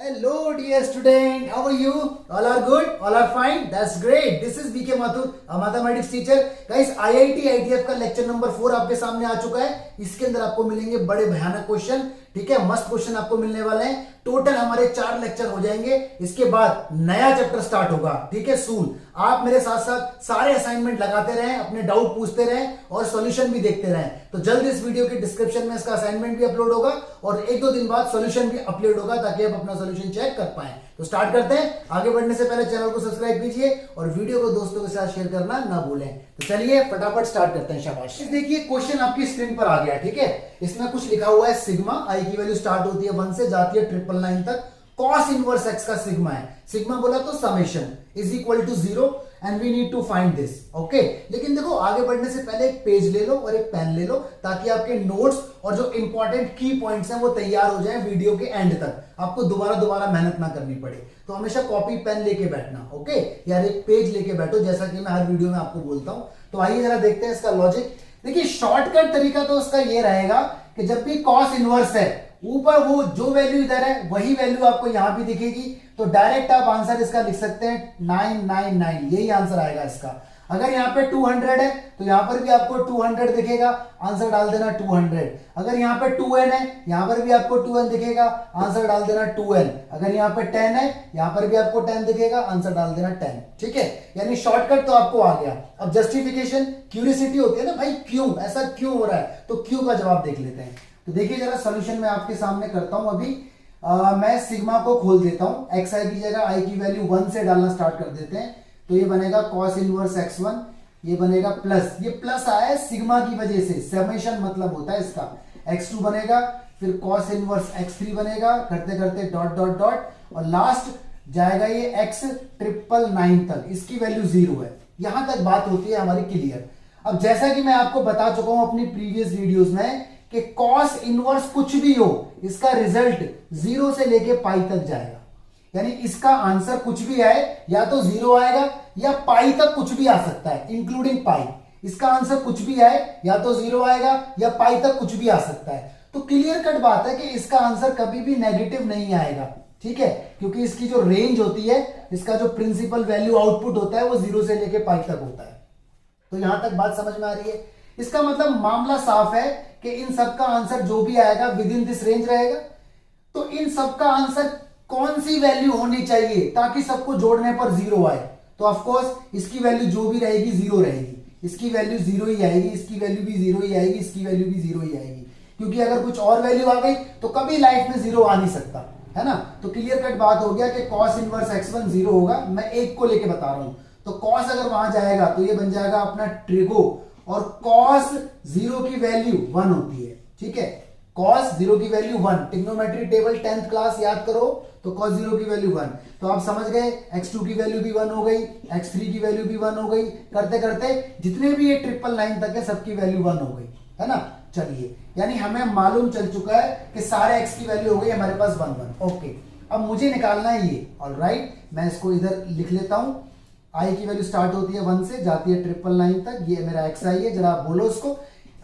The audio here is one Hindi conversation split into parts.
Hello dear student, how are you? All are good? All are fine? That's great. This is BK Mathur, a mathematics teacher. Guys, IIT ITF का लेक्चर नंबर 4 आपके सामने आ चुका है. इसके अंदर आपको मिलेंगे बड़े भयानक क्वेश्चन. ठीक है, मस्त क्वेश्चन आपको मिलने वाले हैं. टोटल हमारे 4 लेक्चर हो जाएंगे. इसके बाद नया चैप्टर स्टार्ट होगा. ठीक है, सून. आप मेरे साथ साथ सारे असाइनमेंट लगाते रहें, अपने डाउट पूछते रहें और सॉल्यूशन भी देखते रहें. तो जल्द इस वीडियो के डिस्क्रिप्शन में इसका असाइनमेंट भी अपलोड होगा और 1-2 दिन बाद सॉल्यूशन भी अपलोड होगा ताकि आप अपना सॉल्यूशन चेक कर पाएं. तो स्टार्ट करते हैं. आगे बढ़ने से पहले चैनल को सब्सक्राइब कीजिए और वीडियो को दोस्तों के साथ शेयर करना ना भूलें. तो चलिए फटाफट स्टार्ट करते हैं. शाबाश. देखिए क्वेश्चन आपकी स्क्रीन पर आ गया. ठीक है, इसमें कुछ लिखा हुआ है सिग्मा. आई की वैल्यू स्टार्ट होती है 1 से जाती है 999 तक. कॉस इनवर्स एक्स का सिग्मा है. सिग्मा बोला तो summation is equal to 0 and we need to find this. Okay, लेकिन देखो आगे बढ़ने से पहले एक पेज ले लो और एक पेन ले लो ताकि आपके नोट्स और जो इंपॉर्टेंट की पॉइंट्स हैं वो तैयार हो जाएं वीडियो के एंड तक. आपको दोबारा मेहनत ना करनी पड़े. तो हमेशा कॉपी पेन लेके बैठना. ओके यार, एक पेज लेके बैठो जैसा कि मैं हर वीडियो में आपको बोलता हूं. तो आइए जरा देखते हैं इसका लॉजिक. देखिए शॉर्टकट तरीका तो उसका ये रहेगा कि जब भी कॉस इनवर्स है ऊपर वो जो वैल्यू इधर है वही वैल्यू आपको यहां भी दिखेगी. तो डायरेक्ट आप आंसर इसका लिख सकते हैं 999. यही आंसर आएगा इसका. अगर यहां पे 200 है तो यहां पर भी आपको 200 दिखेगा. आंसर डाल देना 200. अगर यहां पे 2n है यहां पर भी आपको 2n दिखेगा. आंसर डाल देना 2n. अगर यहां पे 10 है यहां पर भी आपको 10 दिखेगा. आंसर डाल देना 10. ठीक है, यानी शॉर्टकट तो आपको आ गया. अब जस्टिफिकेशन, क्यूरियोसिटी होती है ना भाई, क्यों ऐसा क्यों हो रहा है, तो क्यों का जवाब देख लेते हैं. तो देखिए जरा सॉल्यूशन मैं आपके सामने करता हूं. अभी मैं सिग्मा को खोल देता हूं. एक्स आई की जगह आई की वैल्यू 1 से डालना स्टार्ट कर देते हैं. तो ये बनेगा cos इनवर्स x1. ये बनेगा प्लस, ये प्लस आया है सिग्मा की वजह से. समेशन मतलब होता है इसका. x2 बनेगा, फिर cos इनवर्स x3 बनेगा, करते करते डॉट डॉट डॉट और लास्ट जाएगा ये x999 तक. इसकी वैल्यू 0 है. यहां तक बात होती है हमारी क्लियर. अब जैसा कि मैं आपको बता चुका हूं अपनी प्रीवियस वीडियोस में कि cos इनवर्स कुछ भी हो इसका रिजल्ट 0 से लेके पाई तक जाएगा. यानी इसका आंसर कुछ भी आए या तो 0 आएगा या पाई तक कुछ भी आ सकता है इंक्लूडिंग पाई. इसका आंसर कुछ भी आए या तो 0 आएगा या पाई तक कुछ भी आ सकता है. तो क्लियर कट बात है कि इसका आंसर कभी भी नेगेटिव नहीं आएगा. ठीक है, क्योंकि इसकी जो रेंज होती है, इसका जो प्रिंसिपल वैल्यू आउटपुट होता है वो 0 से लेके पाई तक होता है. तो यहां तक बात समझ में आ रही है. इसका मतलब मामला साफ है कि इन सबका आंसर जो भी आएगा विद इन दिस रेंज रहेगा. तो इन सबका आंसर कौन सी वैल्यू होनी चाहिए ताकि सबको जोड़ने पर 0 आए. तो ऑफ कोर्स इसकी वैल्यू जो भी रहेगी 0 रहेगी. इसकी वैल्यू 0 ही आएगी, इसकी वैल्यू भी 0 ही आएगी, इसकी वैल्यू भी 0 ही आएगी. क्योंकि अगर कुछ और वैल्यू आ गई तो कभी लाइफ में 0 आ नहीं सकता है ना. तो क्लियर कट बात हो गया कि cos इनवर्स x1 0 होगा. मैं एक को लेके बता रहा हूं. तो cos अगर वहां जाएगा तो ये बन जाएगा अपना ट्रिगो और cos 0 की वैल्यू 1 होती है. ठीक है, cos 0 की value 1. Trigonometry table 10th class याद करो. तो cos 0 की वैल्यू 1. तो आप समझ गए x2 की वैल्यू भी 1 हो गई, x3 की वैल्यू भी 1 हो गई. करते करते जितने भी ये 999 तक है सबकी वैल्यू 1 हो गई है ना. चलिए, यानी हमें मालूम चल चुका है कि सारे x की वैल्यू हो गई हमारे पास 1 1. ओके, अब मुझे निकालना है ये. ऑलराइट, मैं इसको इधर लिख लेता हूं. आई की वैल्यू स्टार्ट होती है 1 से, जाती है 999 तक. ये मेरा एक्स आई है. जरा आप बोलो उसको.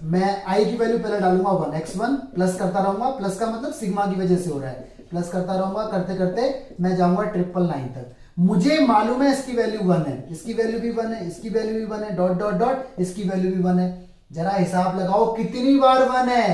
मैं आई की वैल्यू पहले डालूंगा 1, x1 प्लस करता रहूंगा. प्लस का मतलब सिग्मा की वजह से हो रहा है. प्लस करता रहूंगा, करते करते मैं जाऊंगा 999 तक. मुझे मालूम है इसकी वैल्यू 1 है, इसकी वैल्यू भी 1 है, इसकी वैल्यू भी 1 है, डॉट डॉट डॉट, इसकी वैल्यू भी 1 है. जरा हिसाब लगाओ कितनी बार 1 है.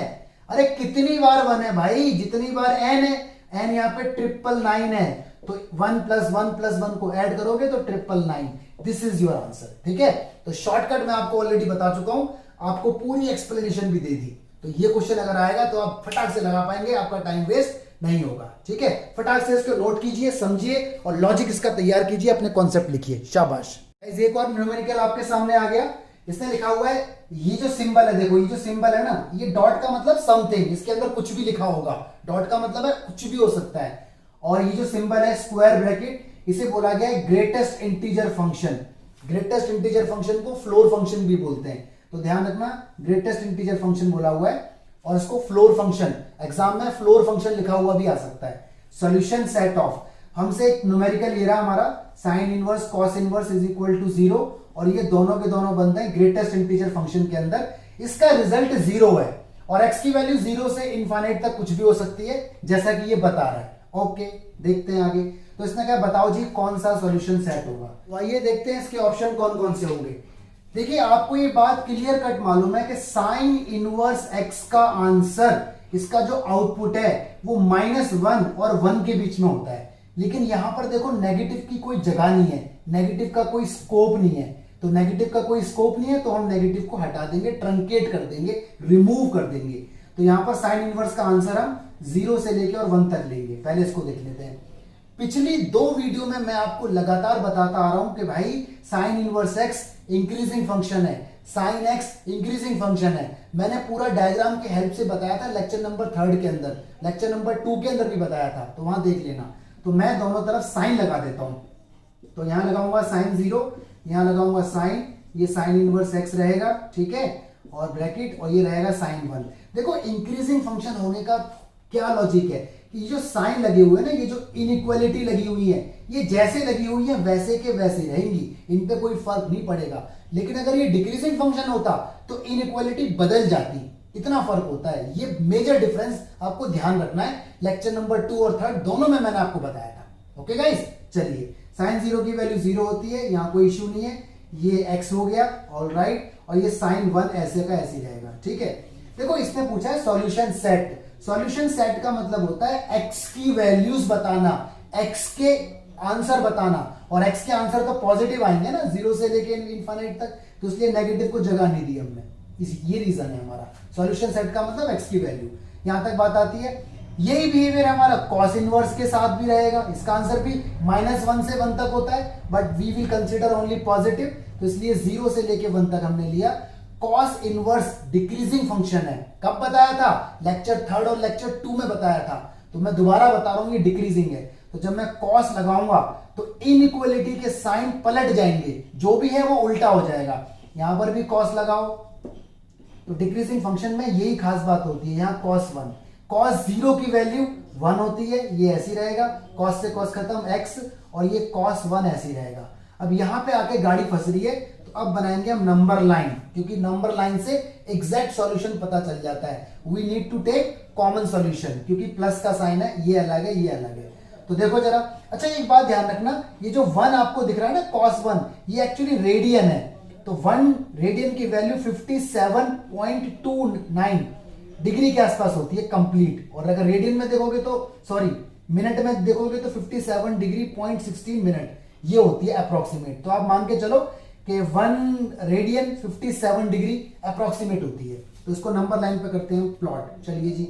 अरे कितनी बार 1 है भाई, जितनी बार n है. n यहाँ पे 999 है तो 1 + 1 + 1 को ऐड करोगे तो 999. This is your answer. ठीक है, तो शॉर्टकट मैं आपको ऑलरेडी बता चुका हूं, आपको पूरी एक्सप्लेनेशन भी दे दी. तो ये क्वेश्चन अगर आएगा तो आप फटाक से लगा पाएंगे, आपका टाइम वेस्ट नहीं होगा. ठीक है, फटाक से इसको नोट कीजिए, समझिए और लॉजिक इसका तैयार कीजिए, अपने कॉन्सेप्ट लिखिए. शाबाश. एक और न्यूमेरिकल आपके सामने आ गया. इसने लिखा हुआ है ये जो सिंबल है, देखो ये जो सिंबल है ना, ये डॉट का मतलब समथिंग. इसके अंदर कुछ भी लिखा होगा. डॉट का मतलब है कुछ भी हो सकता है. और ये जो सिंबल है स्क्वायर ब्रैकेट, इसे बोला गया है greatest integer function. Greatest integer function को फ्लोर फंक्शन भी बोलते हैं. तो ध्यान रखना, ग्रेटेस्ट इंटीजर फंक्शन बोला हुआ है और इसको फ्लोर फंक्शन, एग्जाम में फ्लोर फंक्शन लिखा हुआ भी आ सकता है. सॉल्यूशन सेट ऑफ, हमसे एक न्यूमेरिकल ये रहा हमारा sine inverse cos inverse is equal to 0 और ये दोनों के दोनों बनते हैं ग्रेटेस्ट इंटीजर फंक्शन के अंदर. इसका रिजल्ट 0 है और x की वैल्यू 0 से इनफाइनाइट तक कुछ भी हो सकती है जैसा कि ये बता रहा है. ओके, देखते हैं आगे। तो इसने क्या, बताओ जी कौन सा सॉल्यूशन सेट होगा। तो आइए देखते हैं इसके ऑप्शन कौन कौन से होंगे। देखिए आपको ये बात क्लियर कट मालूम है कि साइन इनवर्स एक्स का आंसर, इसका जो आउटपुट है वो -1 और 1 के बीच में होता है। लेकिन यहां पर देखो नेगेटिव की कोई जगह नहीं है, नेगेटिव का कोई स्कोप नहीं है। तो नेगेटिव का कोई स्कोप नहीं है तो हम नेगेटिव को हटा देंगे, ट्रंकेट कर देंगे, रिमूव कर देंगे। तो यहां पर साइन इनवर्स का आंसर हम 0 से लेकर और 1 तक लेंगे। पहले इसको देख लेते हैं। पिछली 2 वीडियो में मैं आपको लगातार बताता आ रहा हूं कि भाई sign inverse x increasing function है, साइन एक्स इंक्रीजिंग फंक्शन है। मैंने पूरा डायग्राम के हेल्प से बताया था लेक्चर नंबर 3 के अंदर, लेक्चर नंबर 2 के अंदर भी बताया था, तो वहां देख लेना। तो मैं दोनों तरफ साइन लगा देता हूं। तो यहां लगाऊंगा साइन 0, यहां लगाऊंगा साइन, ये साइन इनवर्स एक्स रहेगा, ठीक है, और ब्रैकेट, और ये रहेगा साइन 1। देखो इंक्रीजिंग फंक्शन होने का क्या लॉजिक है कि जो साइन लगे हुए हैं ना, ये जो इनइक्वालिटी लगी हुई है, ये जैसे लगी हुई है वैसे के वैसे रहेंगी, इन पे कोई फर्क नहीं पड़ेगा। लेकिन अगर ये डिक्रीजिंग फंक्शन होता तो इनइक्वालिटी बदल जाती, इतना फर्क होता है। ये मेजर डिफरेंस आपको ध्यान रखना है। लेक्चर नंबर 2 और 3 दोनों में मैंने आपको बताया था। ओके गाइस, चलिए साइन 0 की वैल्यू 0 होती है, यहां कोई इश्यू नहीं है, ये x हो गया, ऑल राइट, और ये साइन 1 ऐसे का ऐसे रहेगा, ठीक है। देखो इसने पूछा है सॉल्यूशन सेट। सॉल्यूशन सेट का मतलब होता है x की वैल्यूज बताना, x के आंसर बताना, और x के आंसर तो पॉजिटिव आएंगे ना 0 से लेके इनफाइनाइट तक, तो इसलिए नेगेटिव को जगह नहीं दी हमने। ये रीजन है हमारा। सॉल्यूशन सेट का मतलब x की वैल्यू। यहां तक बात आती है। यही बिहेवियर हमारा कॉस इनवर्स के साथ भी रहेगा। इसका आंसर भी -1 से 1 तक होता है, but we will consider only positive, तो इसलिए 0 से लेके 1 तक हमने लिया। कॉस इनवर्स डिक्रीजिंग फंक्शन है। कब बताया था? लेक्चर 3 और लेक्चर 2 में बताया था। तो मैं दोबारा बता रहा हूं ये डिक्रीजिंग है। तो जब मैं कॉस लगाऊंगा तो इनइक्वालिटी के साइन पलट जाएंगे, जो भी है वो उल्टा हो जाएगा। यहां पर भी कॉस लगाओ तो डिक्रीजिंग फंक्शन में यही खास बात होती है। यहां cos 1, cos 0 की वैल्यू 1 होती है, ये ऐसी रहेगा, cos से cos खत्म x, और ये cos 1 ऐसी रहेगा। अब यहां पे आके गाड़ी फंस रही है, तो अब बनाएंगे हम नंबर लाइन, क्योंकि नंबर लाइन से एग्जैक्ट सॉल्यूशन पता चल जाता है। We need to take common solution, क्योंकि प्लस का साइन है, ये अलग है, ये अलग है। तो देखो जरा, अच्छा एक बात ध्यान रखना, ये जो 1 आपको दिख रहा है ना cos 1, ये एक्चुअली रेडियन है। तो 1 रेडियन की वैल्यू 57.29 डिग्री के आसपास होती है कंप्लीट। और अगर रेडियन में देखोगे तो, सॉरी मिनट में देखोगे तो 57 डिग्री 0.16 मिनट ये होती है अप्रोक्सीमेट। तो आप मान के चलो कि 1 रेडियन 57 डिग्री अप्रोक्सीमेट होती है। तो इसको नंबर लाइन पे करते हैं प्लॉट। चलिए जी,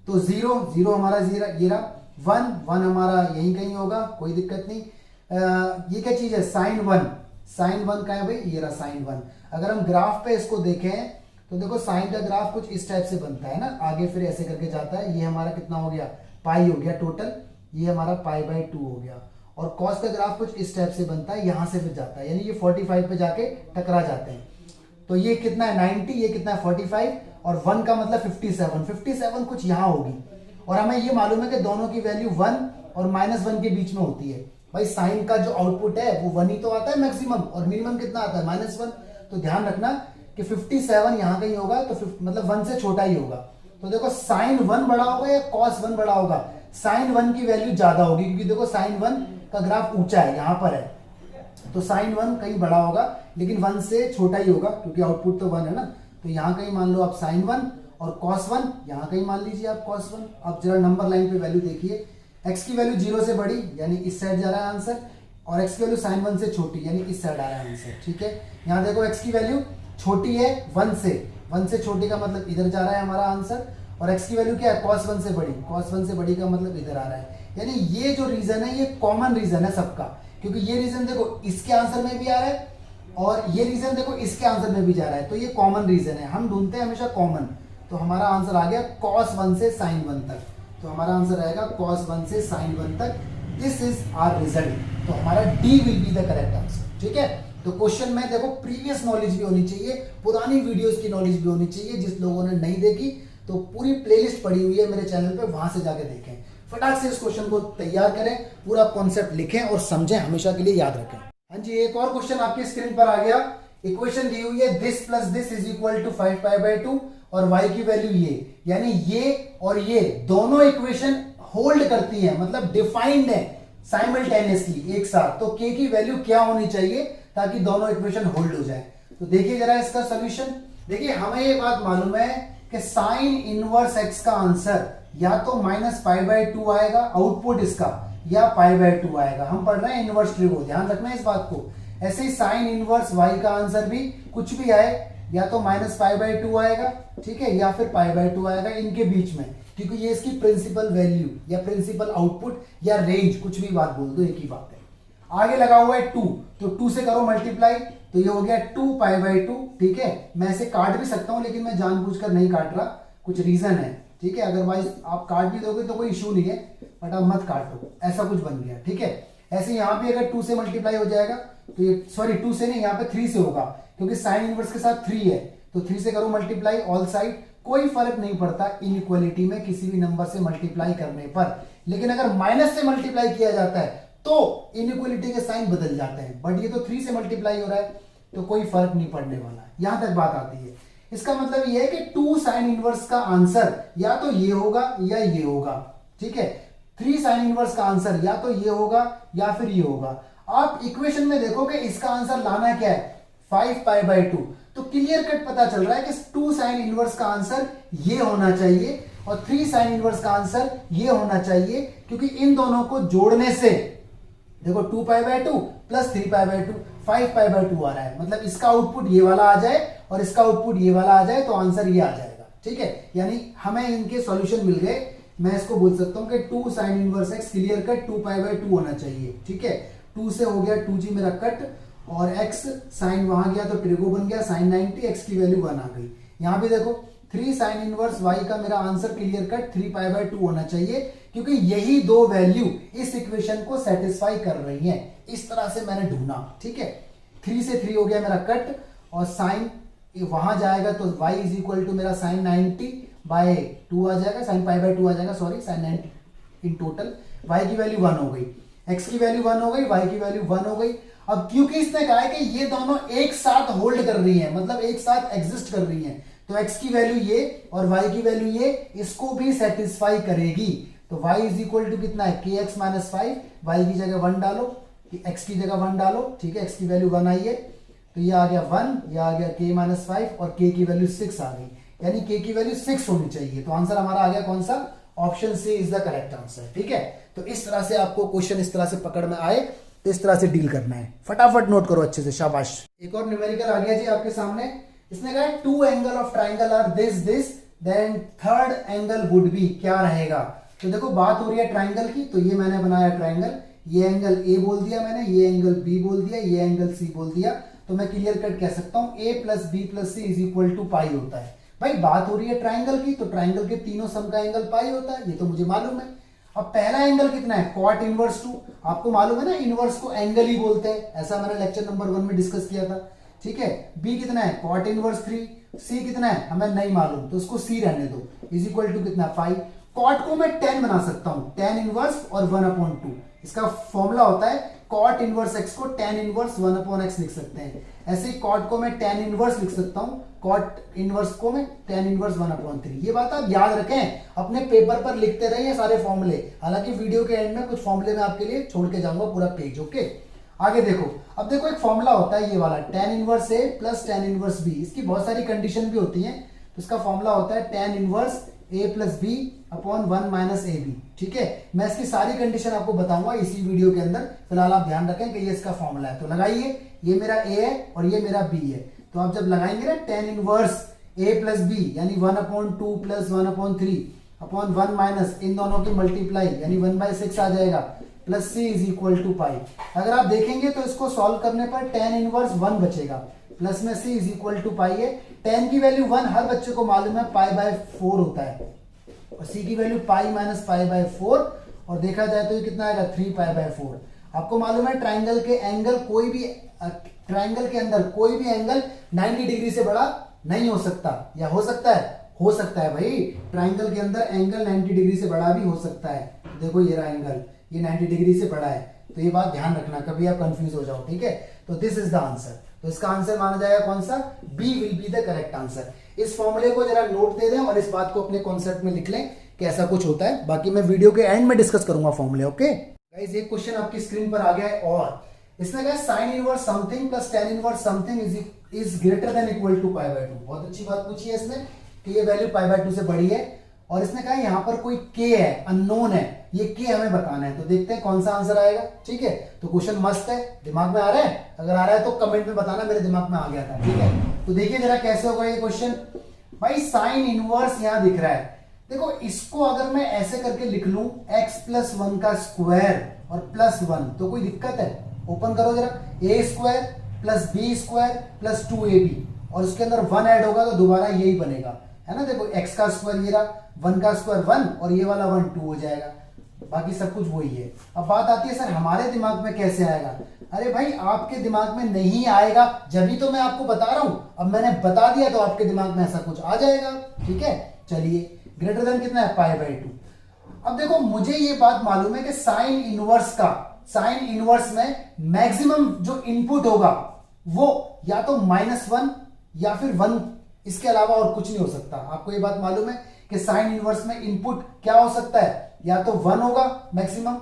तो 0 हमारा 0 ये रहा, 1 हमारा यहीं कहीं होगा, कोई दिक्कत नहीं। ये क्या चीज है? साइन 1। साइन 1 का है भाई, ये रहा साइन 1। अगर हम ग्राफ पे इसको देखें तो देखो साइन का ग्राफ कुछ इस टाइप से बनता है ना, आगे फिर ऐसे करके जाता है। ये हमारा कितना हो गया? पाई हो गया टोटल, ये हमारा π/2 हो गया। और कॉस का ग्राफ कुछ इस टाइप से बनता है, यहां से फिर जाता है, यानी ये 45 पे जाके टकरा जाते हैं। तो ये कितना है? 90, ये कितना है? 45, और 1 का मतलब 57 कुछ यहां होगी। और हमें ये मालूम है कि दोनों की वैल्यू 1 और -1 के बीच में होती है। भाई साइन का जो आउटपुट है वो 1 ही तो आता है मैक्सिमम, और मिनिमम कितना आता है? -1। तो ध्यान रखना कि 57 यहां कहीं होगा, तो मतलब 1 से छोटा ही होगा। तो देखो साइन 1 बड़ा होगा या cos 1 बड़ा होगा? साइन 1 की वैल्यू ज्यादा होगी, क्योंकि देखो साइन 1 का ग्राफ ऊंचा है, यहां पर है। तो साइन 1 कहीं बड़ा होगा, लेकिन 1 से छोटा ही होगा, क्योंकि आउटपुट तो 1 है ना। तो यहां कहीं मान लो आप साइन 1, और cos 1 यहां कहीं मान लीजिए आप cos 1। अब जरा नंबर लाइन पे वैल्यू देखिए, x की वैल्यू 0 से बड़ी यानी इस साइड जा रहा है आंसर, और x की वैल्यू साइन 1 से छोटी यानी इस साइड आ रहा है आंसर, ठीक है। यहां देखो x की वैल्यू छोटी है 1 से छोटी का मतलब इधर जा रहा है हमारा आंसर, और x की वैल्यू क्या है? cos 1 से बड़ी, cos 1 से बड़ी का मतलब इधर आ रहा है। यानी ये जो रीजन है ये कॉमन रीजन है सबका, क्योंकि ये रीजन देखो इसके आंसर में भी आ रहा है, और ये रीजन देखो इसके आंसर में भी जा रहा है। तो ये कॉमन रीजन है, हम ढूंढते हैं हमेशा कॉमन। तो हमारा आंसर आ गया cos 1 से sin 1 तक। तो हमारा आंसर आएगा cos 1 से sin 1 तक। This is our result. तो हमारा D will be the correct answer, ठीक है। तो क्वेश्चन में देखो प्रीवियस नॉलेज भी होनी चाहिए, पुरानी वीडियोस की नॉलेज भी होनी चाहिए। जिस लोगों ने नहीं देखी तो पूरी प्लेलिस्ट पड़ी हुई है मेरे चैनल पे, वहां से जाके देखें। फटाक से इस क्वेश्चन को तैयार करें, पूरा कॉन्सेप्ट लिखें और समझें, हमेशा के लिए याद रखें। हाँ जी, एक और क्वेश्चन आपकी स्क्रीन पर आ गया। इक्वेशन दी हुई है this plus this is equal to 5π/2 और y की वैल्यू ये, यानी ये और ये दोनों इक्वेशन होल्ड करती हैं, मतलब डिफाइंड है साइमल्टेनियसली एक साथ, तो k की वैल्यू क्या होनी चाहिए ताकि दोनों इक्वेशन होल्ड हो जाए। तो देखिए जरा इसका सॉल्यूशन। देखिए हमें ये बात मालूम है कि साइन इनवर्स x का आंसर या तो -π/2 आएगा आउटपुट इसका, या π/2 आएगा। हम पढ़ रहे हैं इनवर्स ट्रिगो, ध्यान रखना है इस बात को। ऐसे ही साइन इनवर्स y का आंसर भी कुछ भी आए, या तो -π/2 आएगा, ठीक है, या फिर π/2 आएगा, इनके बीच में, क्योंकि ये इसकी प्रिंसिपल वैल्यू या प्रिंसिपल आउटपुट या रेंज, कुछ भी बात बोल दो, एक ही बात है। आगे लगा हुआ है 2, तो 2 से करो मल्टीप्लाई, तो ये हो गया 2π/2, ठीक है। मैं ऐसे काट भी सकता हूं, लेकिन मैं जानबूझकर नहीं काट रहा, कुछ रीजन है, ठीक है। अदरवाइज आप काट भी दोगे तो कोई इशू नहीं है, बट आप मत काटो, ऐसा कुछ बन गया, ठीक है। ऐसे यहां भी अगर 2 से मल्टीप्लाई हो जाएगा तो ये, सॉरी 2 से नहीं, यहाँ पे 3 से होगा, क्योंकि साइन इनवर्स के साथ 3 है, तो 3 से करो मल्टीप्लाई ऑल साइड। कोई फर्क नहीं पड़ता इनइक्वालिटी में किसी भी नंबर से मल्टीप्लाई करने पर, लेकिन अगर माइनस से मल्टीप्लाई किया जाता है तो इनइक्वालिटी के साइन बदल जाते हैं, बट ये तो 3 से मल्टीप्लाई हो रहा है तो कोई फर्क नहीं पड़ने वाला, यहां तक बात आती है। इसका मतलब ये है कि 2 साइन इनवर्स का आंसर या तो ये होगा या ये होगा, ठीक है। 3 साइन इनवर्स का आंसर या तो ये होगा या फिर ये होगा। आप इक्वेशन में देखो कि इसका आंसर लाना क्या है, 5π/2, तो क्लियर कट पता चल रहा है कि 2 साइन इनवर्स का आंसर ये होना चाहिए और 3 साइन इनवर्स का आंसर ये होना चाहिए, क्योंकि इन दोनों को जोड़ने से देखो 2π/2 प्लस 3π/2 5π/2 आ रहा है, मतलब इसका आउटपुट ये वाला आ जाए और इसका आउटपुट ये वाला आ जाए तो आंसर ये आ जाएगा, ठीक है। यानी हमें इनके सॉल्यूशन मिल गए। मैं इसको बोल सकता हूं कि 2 sine inverse x clear cut 2π/2 होना चाहिए, ठीक है। 2 से हो गया 2g मेरा कट, और x साइन वहां गया तो ट्रिगो बन गया sin 90, x की वैल्यू 1 आ गई। यहां भी देखो 3 साइन इनवर्स y का मेरा आंसर क्लियर कट 3π/2 होना चाहिए, क्योंकि यही दो वैल्यू इस इक्वेशन को सेटिस्फाई कर रही हैं। इस तरह से मैंने ढूंढा, ठीक है। 3 से 3 हो गया मेरा कट, और साइन वहां जाएगा तो y इज इक्वल टू मेरा sin 90/2 आ जाएगा, sin π/2 आ जाएगा, sorry sin 90 in total. y की वैल्यू 1 हो गई, x की वैल्यू 1 हो गई, y की वैल्यू 1 हो गई। अब क्योंकि इसने कहा है कि ये दोनों एक साथ होल्ड कर रही हैं, मतलब एक साथ एग्जिस्ट कर रही हैं, तो x की वैल्यू ये और y की वैल्यू ये, इसको भी सेटिस्फाई करेगी। तो y इज इक्वल टू कितना है, kx माइनस 5, y की जगह 1 डालो, x की जगह 1 डालो, ठीक है। x की वैल्यू 1 आई है, तो ये आ गया 1, ये आ गया k माइनस 5, और k की वैल्यू 6 आ गई, यानी k की वैल्यू 6 होनी चाहिए। तो आंसर हमारा आ गया कौन सा, option C is the correct answer, ठीक है। तो इस तरह से आपको क्वेश्चन इस तरह से पकड़ में आए तो इस तरह से डील करना है। फटाफट नोट करो अच्छे से, शाबाश। एक और न्यूमेरिकल आ गया जी आपके सामने। इसने कहा 2 angle of triangle are this then third angle would be, क्या रहेगा। तो देखो बात हो रही है ट्राइंगल की, तो ये मैंने बनाया ट्राइंगल, ये एंगल ए बोल दिया मैंने, ये एंगल बी बोल दिया, ये एंगल सी बोल दिया, तो मैं क्लियर कट कह सकता हूं a plus B plus C is equal to pi होता है। भाई बात हो रही है ट्राइंगल की, तो ट्राइंगल के तीनों सम का एंगल पाई होता है, ये तो मुझे मालूम है। अब पहला एंगल कितना है, कॉट इनवर्स 2, आपको मालूम है ना इनवर्स को एंगल ही बोलते हैं, ऐसा मैंने लेक्चर नंबर 1 में डिस्कस किया था, ठीक है। बी कितना है, कॉट इनवर्स 3, सी कितना है हमें नहीं मालूम, तो उसको सी रहने दो, इज इक्वल टू कितना 5। कॉट को मैं 10 बना सकता हूं, 10 इनवर्स और 1/2, इसका फॉर्मूला होता है कॉट इनवर्स x को tan इनवर्स 1/x लिख सकते हैं। ऐसे ही कॉट को मैं tan इनवर्स लिख सकता हूं, कॉट इनवर्स को मैं tan इनवर्स 1/3। ये बात आप याद रखें, अपने पेपर पर लिखते रहिए सारे फॉर्मूले। हालांकि वीडियो के एंड में कुछ फॉर्मूले मैं आपके लिए छोड़ के जाऊंगा पूरा पेज, ओके। आगे देखो, अब देखो एक फॉर्मूला होता है ये वाला tan inverse a plus tan inverse b, इसकी बहुत सारी कंडीशन भी होती है, तो इसका फॉर्मूला होता है tan inverse a plus B upon 1 minus A B, ठीक है। मैं इसकी सारी कंडीशन आपको बताऊंगा इसी वीडियो के अंदर, फिलहाल आप ध्यान रखें कि ये इसका फॉर्मूला है। तो लगाइए, ये मेरा a है और ये मेरा b है, तो आप जब लगाएंगे ना tan inverse a plus B यानी 1/2 प्लस 1/3 अपॉन 1 माइनस इन दोनों की मल्टीप्लाई यानी 1/6 आ जाएगा, plus c is equal to pi. अगर आप देखेंगे तो इसको सॉल्व करने पर tan इनवर्स 1 बचेगा, प्लस में c इज इक्वल टू पाई है। tan की वैल्यू 1 हर बच्चे को मालूम है, π/4 होता है, और c की वैल्यू पाई माइनस π/4, और देखा जाए तो ये कितना आएगा 3π/4। आपको मालूम है ट्राइंगल के एंगल कोई भी ट्राइंगल के अंदर कोई भी एंगल 90 डिग्री से बड़ा नहीं हो सकता, या हो सकता है, हो सकता है भाई, ट्राइंगल के अंदर एंगल 90 डिग्री से बड़ा भी हो सकता है। देखो ये रहा एंगल, ये 90 डिग्री से बड़ा है, तो ये बात ध्यान रखना, कभी आप कंफ्यूज हो जाओ, ठीक है। तो दिस इज द आंसर, तो इसका आंसर माना जाएगा कौन सा, B will be the correct answer. इस फॉर्मूले को जरा नोट दे दें और इस बात को अपने कॉन्सेप्ट में लिख लें कैसा कुछ होता है, बाकी मैं वीडियो के एंड में डिस्कस करूंगा फॉर्मूले। ओके गाइस, एक क्वेश्चन आपकी स्क्रीन पर आ गया है और इसने कहा sine inverse something plus tan inverse something is greater than equal to pi by 2। बहुत अच्छी बात पूछी है इसने कि ये वैल्यू पाई बाय 2 से बड़ी है और इसने कहा यहाँ पर कोई k है, अननोन है, ये k हमें बताना है। तो देखते हैं कौन सा आंसर आएगा। ठीक है, तो क्वेश्चन मस्त है, दिमाग में आ रहा है? अगर आ रहा है तो कमेंट में बताना, मेरे दिमाग में आ गया था। ठीक है, तो देखिए जरा कैसे होगा ये क्वेश्चन। भाई साइन इनवर्स यहाँ दिख रहा है, देखो इसको अगर मैं ऐसे करके लिख लूं x प्लस 1 का स्क्वायर और प्लस 1, तो कोई दिक्कत है? ओपन करो जरा, a square plus B square plus 2ab और उसके अंदर 1 ऐड होगा तो दोबारा यही बनेगा, है ना। देखो x का स्क्वायर ये रहा, 1 का स्क्वायर 1 और ये वाला 1 2 हो जाएगा, बाकी सब कुछ वही है। अब बात आती है सर हमारे दिमाग में कैसे आएगा? अरे भाई आपके दिमाग में नहीं आएगा, जब तो मैं आपको बता रहा हूं। अब मैंने बता दिया तो आपके दिमाग में ऐसा कुछ आ जाएगा। ठीक है, चलिए ग्रेटर देन कितना है? पाई बाय 2। अब देखो मुझे ये बात मालूम है कि साइन इनवर्स में मैक्सिमम जो इनपुट होगा वो या तो -1 या फिर 1, इसके अलावा और कुछ नहीं हो सकता। आपको ये बात मालूम है कि साइन इनवर्स में इनपुट क्या हो सकता है? या तो 1 होगा मैक्सिमम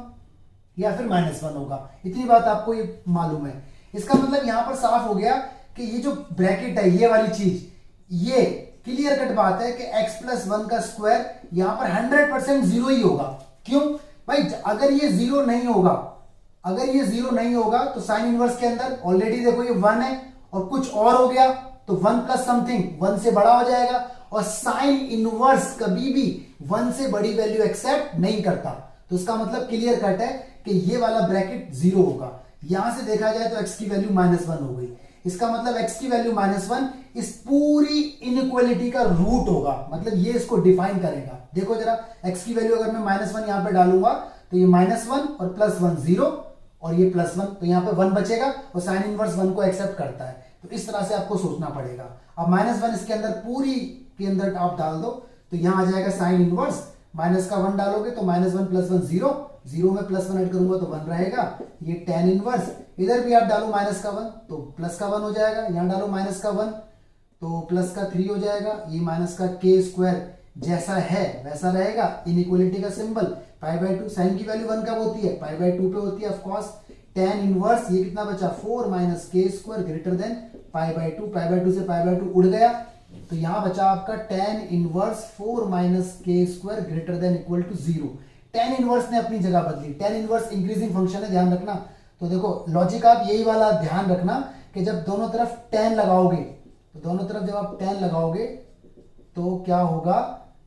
या फिर -1 होगा। इतनी बात आपको ये मालूम है। इसका मतलब यहां पर साफ हो गया कि ये जो ब्रैकेट है, ये वाली चीज, ये क्लियर कट बात है कि x प्लस 1 का स्क्वायर यहां पर 100% जीरो ही होगा। क्यों भाई? अगर ये जीरो नहीं होगा तो साइन इनवर्स के अंदर ऑलरेडी देखो ये 1 है और कुछ और हो गया तो 1 प्लस समथिंग 1 से बड़ा हो जाएगा। और साइन इनवर्स कभी भी 1 से बड़ी वैल्यू एक्सेप्ट नहीं करता। तो इसका मतलब क्लियर कट है कि ये वाला ब्रैकेट जीरो होगा। यहां से देखा जाए तो x की वैल्यू -1 हो गई। इसका मतलब x की वैल्यू -1 इस पूरी इनइक्वालिटी का रूट होगा, मतलब ये इसको डिफाइन करेगा। देखो जरा, x की वैल्यू अगर मैं -1 यहां पे डालूंगा तो ये -1 और +1 0 और ये +1, तो यहां पे 1 बचेगा और साइन इनवर्स 1 को एक्सेप्ट करता है। तो इस तरह से आपको सोचना पड़ेगा। अब -1 इसके अंदर पूरी के अंदर आप डाल दो तो यहां आ जाएगा साइन इनवर्स, माइनस का 1 डालोगे तो -1 + 1 0, 0 में +1 ऐड करूंगा तो 1 रहेगा। ये tan इनवर्स, इधर भी आप डालो माइनस का 1 तो प्लस का 1 हो जाएगा, यहां डालो माइनस का 1 तो प्लस का 3 हो जाएगा। ये माइनस का k स्क्वायर जैसा है वैसा रहेगा, इनइक्वालिटी का सिंबल पाई बाय 2। साइन की वैल्यू 1 कब होती है? पाई बाय 2 पे होती है ऑफ कोर्स। tan इनवर्स ये कितना बचा? 4 - k square greater than pi by 2। Pi by 2 से पाई बाय 2 उड़ गया तो यहां बचा आपका tan inverse 4 - k square greater than equal to 0। tan inverse ने अपनी जगह बदली। tan इनवर्स इंक्रीजिंग फंक्शन है, ध्यान रखना। तो देखो लॉजिक आप यही वाला ध्यान रखना कि जब दोनों तरफ tan लगाओगे तो दोनों तरफ जब आप tan लगाओगे तो क्या होगा?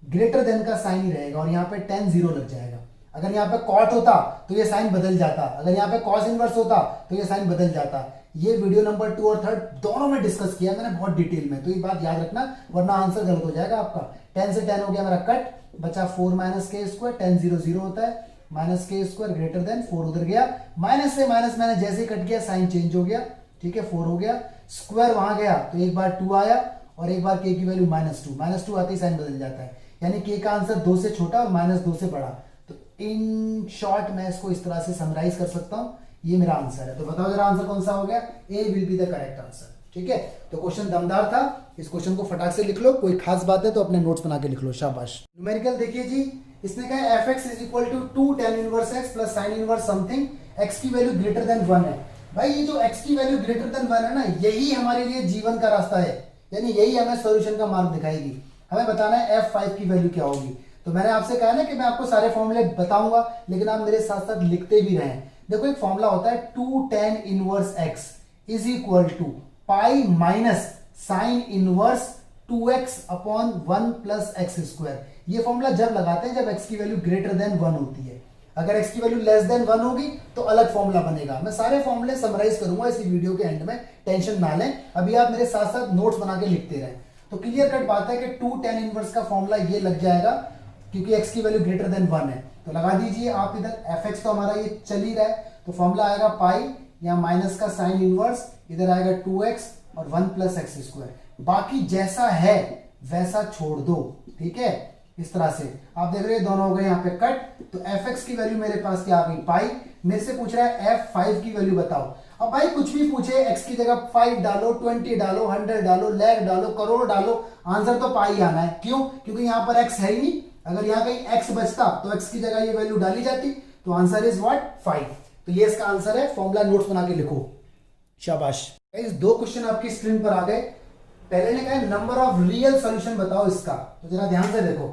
ग्रेटर देन का साइन ही रहेगा और यहाँ पे tan 0 लग जाएगा। अगर यहाँ पे cot होता तो ये साइन बदल जाता, अगर यहाँ पे cos इनवर्स होता तो ये साइन बदल जाता। ये वीडियो नंबर 2 और 3 दोनों में डिस्कस किया मैंने बहुत डिटेल में, तो ये बात याद रखना वरना आंसर गलत हो जाएगा आपका। tan से tan हो गया मेरा कट, बचा 4 - k स्क्वायर, tan 0 0 होता है, -k स्क्वायर ग्रेटर देन 4 उधर गया, माइनस से माइनस मैंने जैसे ही कट किया साइन चेंज हो गया। ठीक है, 4 हो गया, स्क्वायर वहां गया तो एक बार 2 आया और एक बार k की वैल्यू -2 आते ही साइन बदल जाता है, यानी k का आंसर 2 से छोटा और -2 से बड़ा। तो इन शॉर्ट मैं इसको इस तरह से समराइज कर सकता हूं, ये मेरा आंसर है। तो बताओ जरा आंसर कौन सा हो गया? A will be the correct answer. ठीक है, तो क्वेश्चन दमदार था, इस क्वेश्चन को फटाक से लिख लो, कोई खास बात है तो अपने नोट्स बना के लिख लो, शाबाश। न्यूमेरिकल देखिए जी, इसने कहा fx = 2 tan inverse x plus sign inverse something, x की वैल्यू ग्रेटर देन 1 है। भाई ये जो x की वैल्यू ग्रेटर देन 1 है ना, यही हमारे लिए जीवन का रास्ता है, यानी यही हमें सॉल्यूशन का मार्ग दिखाएगी। हमें बताना है f5 की वैल्यू क्या होगी। तो मैंने आपसे कहा ना कि मैं आपको सारे फॉर्मूले बताऊंगा लेकिन आप मेरे साथ साथ लिखते भी रहें। देखो एक फॉर्मूला होता है 2 tan inverse x = pi minus sine inverse 2x upon 1 plus x square. ये फॉर्मूला जब लगाते हैं जब x की वैल्यू ग्रेटर देन 1 होती है। अगर x की वैल्यू लेस देन 1 होगी तो अलग फॉर्मूला बनेगा। मैं सारे फॉर्मूले समराइज करूंगा इसी वीडियो के एंड में, टेंशन ना लें। अभी आप मेरे साथ साथ नोट्स बना के लिखते रहें। तो क्लियर कट बात है कि 2 tan इनवर्स का फॉर्मूला ये लग जाएगा क्योंकि x की वैल्यू ग्रेटर देन 1 है। तो लगा दीजिए आप इधर, fx तो हमारा ये चल ही रहा है तो फॉर्मूला आएगा पाई या माइनस का साइन इनवर्स, इधर आएगा 2x और 1 प्लस एक्स स्क्वायर। बाकी जैसा है वैसा छोड़ दो। ठीक है, इस तरह से आप देख रहे हैं दोनों हो गए यहाँ पे कट। तो fx की वैल्यू मेरे पास क्या आ गई? पाई। मेरे से पूछ रहा है f5 की वैल्यू बताओ। अब भाई कुछ भी पूछे, x की जगह 5 डालो, 20 डालो, 100 डालो, लाख डालो, करोड़ डालो, आंसर तो पाई आना है। क्यों? क्योंकि यहाँ पर x है ही नहीं, अगर यहाँ कहीं x बचता तो x की जगह ये वैल्यू डाली जाती, तो आंसर इज व्हाट 5। तो ये इसका आंसर है, फॉर्मूला नोट्स बना के लिखो, शाबाश। गाइस 2 क्वेश्चन आपकी स्क्रीन पर आ गए। पहले ने कहा नंबर ऑफ रियल सॉल्यूशन बताओ इसका, तो जरा ध्यान से देखो।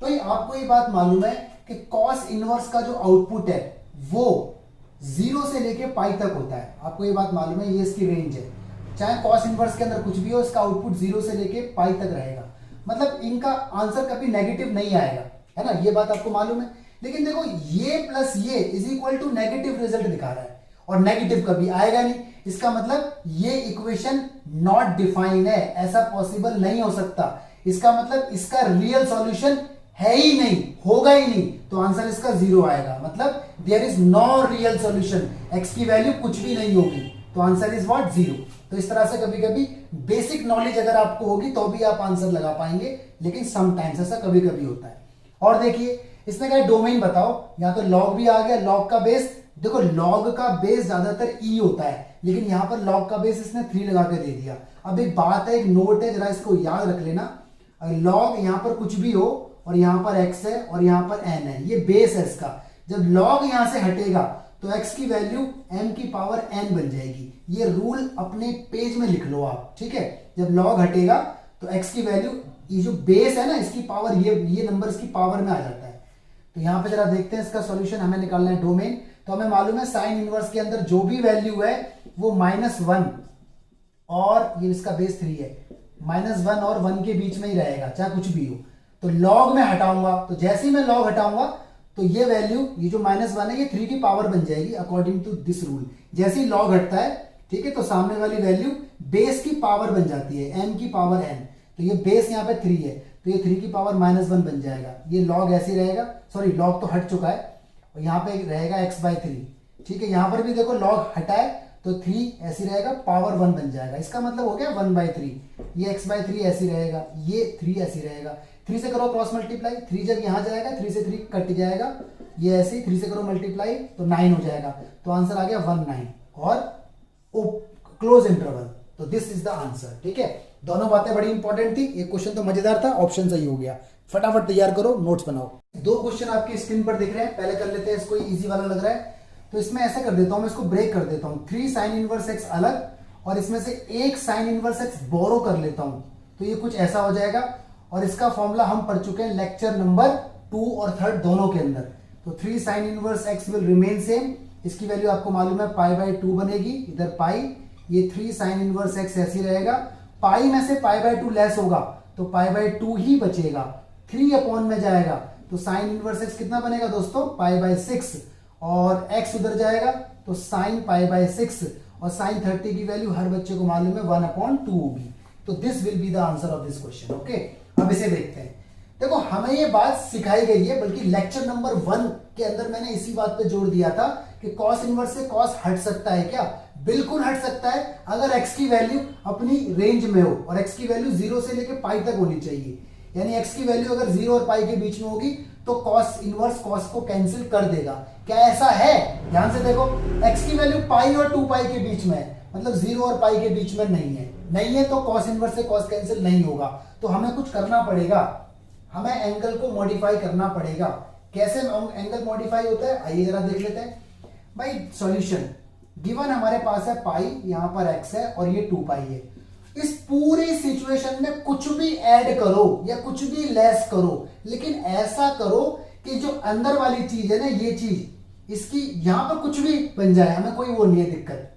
तो ये आपको ये बात मालूम है कि कॉस इनवर्स का जो आउटपुट है वो 0 से लेके पाई तक होता है, आपको ये बात मालूम है, ये इसकी रेंज है। चाहे कॉस इनवर्स के अंदर कुछ भी हो, इसका आउटपुट 0 से लेके पाई तक रहेगा, मतलब इनका आंसर कभी नेगेटिव नहीं आएगा, है ना, ये बात आपको मालूम है। लेकिन देखो ये प्लस ये is equal to negative result दिखा रहा है, और नेगेटिव कभी आएगा नहीं, इसका मतलब ये इक्वेशन नॉट डिफाइन है, ऐसा पॉसिबल नहीं हो सकता। इसका मतलब इसका रियल सॉल्यूशन है ही नहीं, होगा ही नहीं, तो आंसर इसका 0 आएगा, मतलब there is no real solution, X की वैल्यू कुछ भी नहीं होगी, तो आंसर इज व्हाट 0। तो इस तरह से कभी कभी बेसिक नॉलेज अगर आपको होगी तो भी आप आंसर लगा पाएंगे, लेकिन समटाइम्स ऐसा कभी कभी होता है। और देखिए इसने कहा डोमेन बताओ, या तो लॉग भी आ गया, लॉग का बेस, देखो लॉग का बेस ज्यादातर ई होता है, लेकिन यहां पर लॉग का बेस इसने 3 लगा के दे दिया। अब एक बात है, एक नोट है, जरा इसको याद रख लेना, लॉग यहां पर कुछ भी हो और यहां पर x है और यहां पर n है, ये बेस है इसका। जब लॉग यहां से हटेगा तो x की वैल्यू m की पावर n बन जाएगी, ये रूल अपने पेज में लिख लो आप, ठीक है। जब लॉग हटेगा तो x की वैल्यू, ये जो बेस है ना इसकी पावर, ये नंबर इसकी पावर में आ जाता है। तो यहां पे जरा देखते हैं इसका सॉल्यूशन, हमें निकालना है डोमेन। तो हमें मालूम है साइन इनवर्स के अंदर जो भी वैल्यू है वो -1 और ये इसका बेस 3 है, -1 और 1 के बीच में ही रहेगा, चाहे कुछ भी हो। तो लॉग में हटाऊंगा, तो जैसे ही मैं लॉग हटाऊंगा तो ये वैल्यू, ये जो -1 है ये 3 की पावर बन जाएगी अकॉर्डिंग टू दिस रूल। जैसे ही लॉग हटता है, ठीक है, तो सामने वाली वैल्यू बेस की पावर बन जाती है, m की पावर n। तो ये बेस यहाँ पे 3 है, तो ये 3 की पावर -1 बन जाएगा, ये लॉग ऐसे ही रहेगा, सॉरी लॉग तो हट चुका है, और यहाँ पे रहेगा x/3, ठीक है। यहाँ पर भी देखो लॉग हटाए तो 3 ऐसी रहेगा, पावर 1 बन जाएगा, इसका मतलब हो गया 1/3, ये x/3 ऐसी रहेगा, ये 3 ऐसी रहेगा। 3 से करो क्रॉस मल्टीप्लाई, 3 जब यहां जाएगा 3 से 3 कट जाएगा, ये ऐसे 3 से करो मल्टीप्लाई तो 9 हो जाएगा, तो आंसर आ गया 19 और क्लोज इंटरवल। तो दिस इज द आंसर, ठीक है। दोनों बातें बड़ी इंपॉर्टेंट थी, एक क्वेश्चन तो मजेदार था, ऑप्शन सही हो गया। फटाफट तैयार करो, नोट्स बनाओ। 2 क्वेश्चन आपकी स्क्रीन पर दिख रहे हैं, पहले कर लेते हैं इसको, इजी वाला लग रहा है, तो इसमें ऐसा कर देता हूं, मैं इसको ब्रेक कर देता हूं, 3 साइन इनवर्स x अलग और इसमें से 1 साइन इनवर्स x बोरो कर लेता हूं, तो ये कुछ ऐसा हो जाएगा। और इसका फॉर्मूला हम पढ़ चुके हैं लेक्चर नंबर 2 और 3 दोनों के अंदर। तो 3 sign inverse x will remain same, इसकी वैल्यू आपको मालूम है π/2 बनेगी, इधर पाई, ये 3 साइन इनवर्स x ऐसी रहेगा, पाई में से π/2 लेस होगा तो π/2 ही बचेगा, 3 अपॉन में जाएगा, तो साइन इनवर्स x कितना बनेगा दोस्तों π/6, और x उधर जाएगा तो साइन π/6, और साइन 30 की वैल्यू हर बच्चे को मालूम है 1/2 होगी। तो this will be the answer of this question, okay. अब इसे देखते हैं, देखो हमें ये बात सिखाई गई है, बल्कि लेक्चर नंबर 1 के अंदर मैंने इसी बात पे जोर दिया था कि कॉस इनवर्स से कॉस हट सकता है क्या, बिल्कुल हट सकता है, अगर x की वैल्यू अपनी रेंज में हो, और x की वैल्यू 0 से लेकर पाई तक होनी चाहिए, यानी x की वैल्यू अगर 0 और पाई के बीच में होगी तो कॉस इनवर्स कॉस को कैंसिल कर देगा। क्या ऐसा है? ध्यान से देखो, x की वैल्यू पाई और 2 पाई के बीच में है, मतलब 0 और पाई के बीच में नहीं है तो कॉस इनवर्स से कॉस कैंसिल नहीं होगा। तो हमें कुछ करना पड़ेगा, हमें एंगल को मॉडिफाई करना पड़ेगा। कैसे एंगल मॉडिफाई होता है, आइए जरा देख लेते हैं। भाई सॉल्यूशन गिवन हमारे पास है पाई, यहां पर x है और ये 2 पाई है। इस पूरी सिचुएशन में कुछ भी ऐड करो या कुछ भी लेस करो, लेकिन ऐसा करो कि जो अंदर वाली चीज है ना, ये चीज इसकी यहां पर कुछ भी बन जाए, हमें कोई वो नहीं है दिक्कत,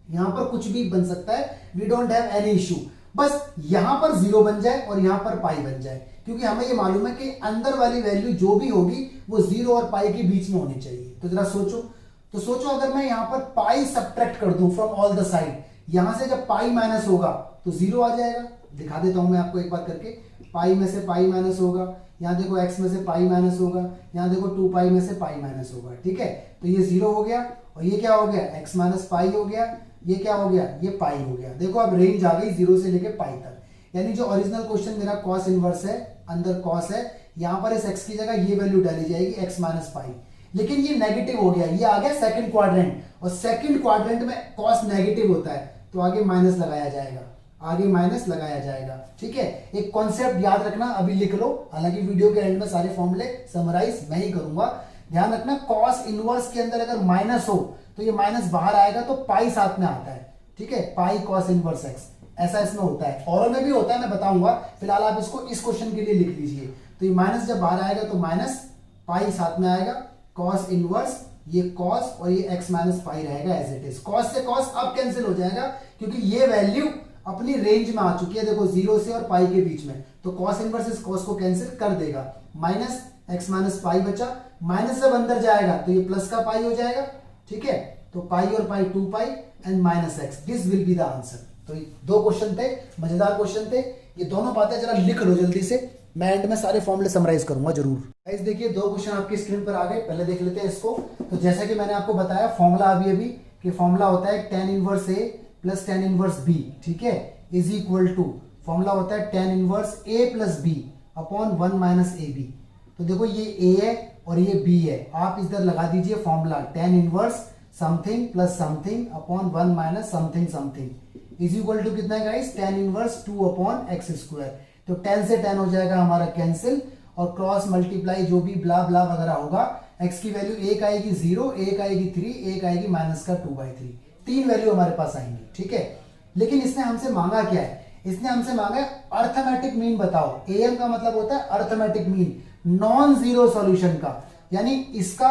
यहां पर कुछ भी बन सकता है, we don't have any issue. बस यहां पर 0 बन जाए और यहां पर पाई बन जाए, क्योंकि हमें ये मालूम है कि अंदर वाली वैल्यू जो भी होगी वो 0 और पाई के बीच में होनी चाहिए। तो जरा सोचो, अगर मैं यहां पर पाई सब्ट्रैक्ट कर दूं फ्रॉम ऑल द साइड, यहां से जब पाई माइनस होगा तो 0 आ जाएगा। दिखा देता हूं मैं आपको एक बार करके, पाई में से पाई माइनस होगा, यहां देखो x में से पाई माइनस होगा, यहां देखो 2 पाई में से पाई माइनस होगा, ठीक है। तो ये 0 हो गया और ये क्या हो गया, x माइनस पाई हो गया, ये क्या हो गया, ये पाई हो गया। देखो अब रेंज आ गई 0 से लेके पाई तक, यानी जो ओरिजिनल क्वेश्चन मेरा कॉस इनवर्स है, अंदर कॉस है, यहां पर इस x की जगह ये वैल्यू डाली जाएगी x माइनस पाई, लेकिन ये नेगेटिव हो गया, ये आ गया सेकंड क्वाड्रेंट, और सेकंड क्वाड्रेंट में कॉस नेगेटिव होता है तो आगे माइनस लगाया जाएगा। आगे माइनस लगाया जाएगा। ठीक है, एक कॉन्सेप्ट याद रखना, अभी लिख लो, हालांकि वीडियो के एंड में सारे फॉर्मूले समराइज मैं ही करूंगा। ध्यान रखना, कॉस इनवर्स के अंदर अगर माइनस हो तो ये माइनस बाहर आएगा तो पाई साथ में आता है। ठीक है, पाई कॉस इनवर्स एक्स, ऐसा इसमें होता है, और में भी होता है, मैं बताऊंगा। फिलहाल आप इसको इस क्वेश्चन के लिए लिख लीजिए। तो ये माइनस जब बाहर आएगा तो माइनस पाई साथ में आएगा, कॉस इनवर्स, ये कॉस और ये एक्स माइनस पाई रहेगा एज इट इज। कॉस से कॉस अब कैंसिल हो जाएगा क्योंकि ये वैल्यू अपनी रेंज में आ चुकी है, देखो 0 से और पाई के बीच में, तो कॉस इनवर्स इस कॉस को कैंसिल कर देगा। माइनस एक्स माइनस पाई बचा, माइनस जब अंदर जाएगा तो ये प्लस का पाई हो जाएगा। ठीक है, तो पाई और pi 2 pi and minus X, this will be the answer. तो दो क्वेश्चन थे, मजेदार क्वेश्चन थे, ये दोनों बातें जरा लिख लो जल्दी से, मैं एंड में सारे फॉर्मूले समराइज करूंगा जरूर। गाइस देखिए, दो क्वेश्चन आपकी स्क्रीन पर आ गए, पहले देख लेते हैं इसको। तो जैसा कि मैंने आपको बताया फॉर्मूला अभी कि फॉर्मूला होता है tan inverse A plus tan inverse B, ठीक है, इज इक्वल टू, फॉर्मूला होता है tan inverse A plus B upon 1 minus A B. तो देखो ये ए है और ये बी है, आप इधर लगा दीजिए formula tan inverse something plus something upon 1 minus something something is equal to कितना है guys, tan inverse 2 upon X square. तो 10 से 10 हो जाएगा हमारा कैंसिल, और क्रॉस मल्टीप्लाई जो भी ब्ला ब्ला वगैरह होगा, x की वैल्यू एक आएगी 0, एक आएगी 3, एक आएगी माइनस का 2/3, तीन वैल्यू हमारे पास आएंगी। ठीक है, लेकिन इसने हमसे मांगा क्या है, इसने हमसे मांगा है अर्थमेटिक मीन बताओ। एम का मतलब होता है arithmetic mean, non zero solution का, यानी इसका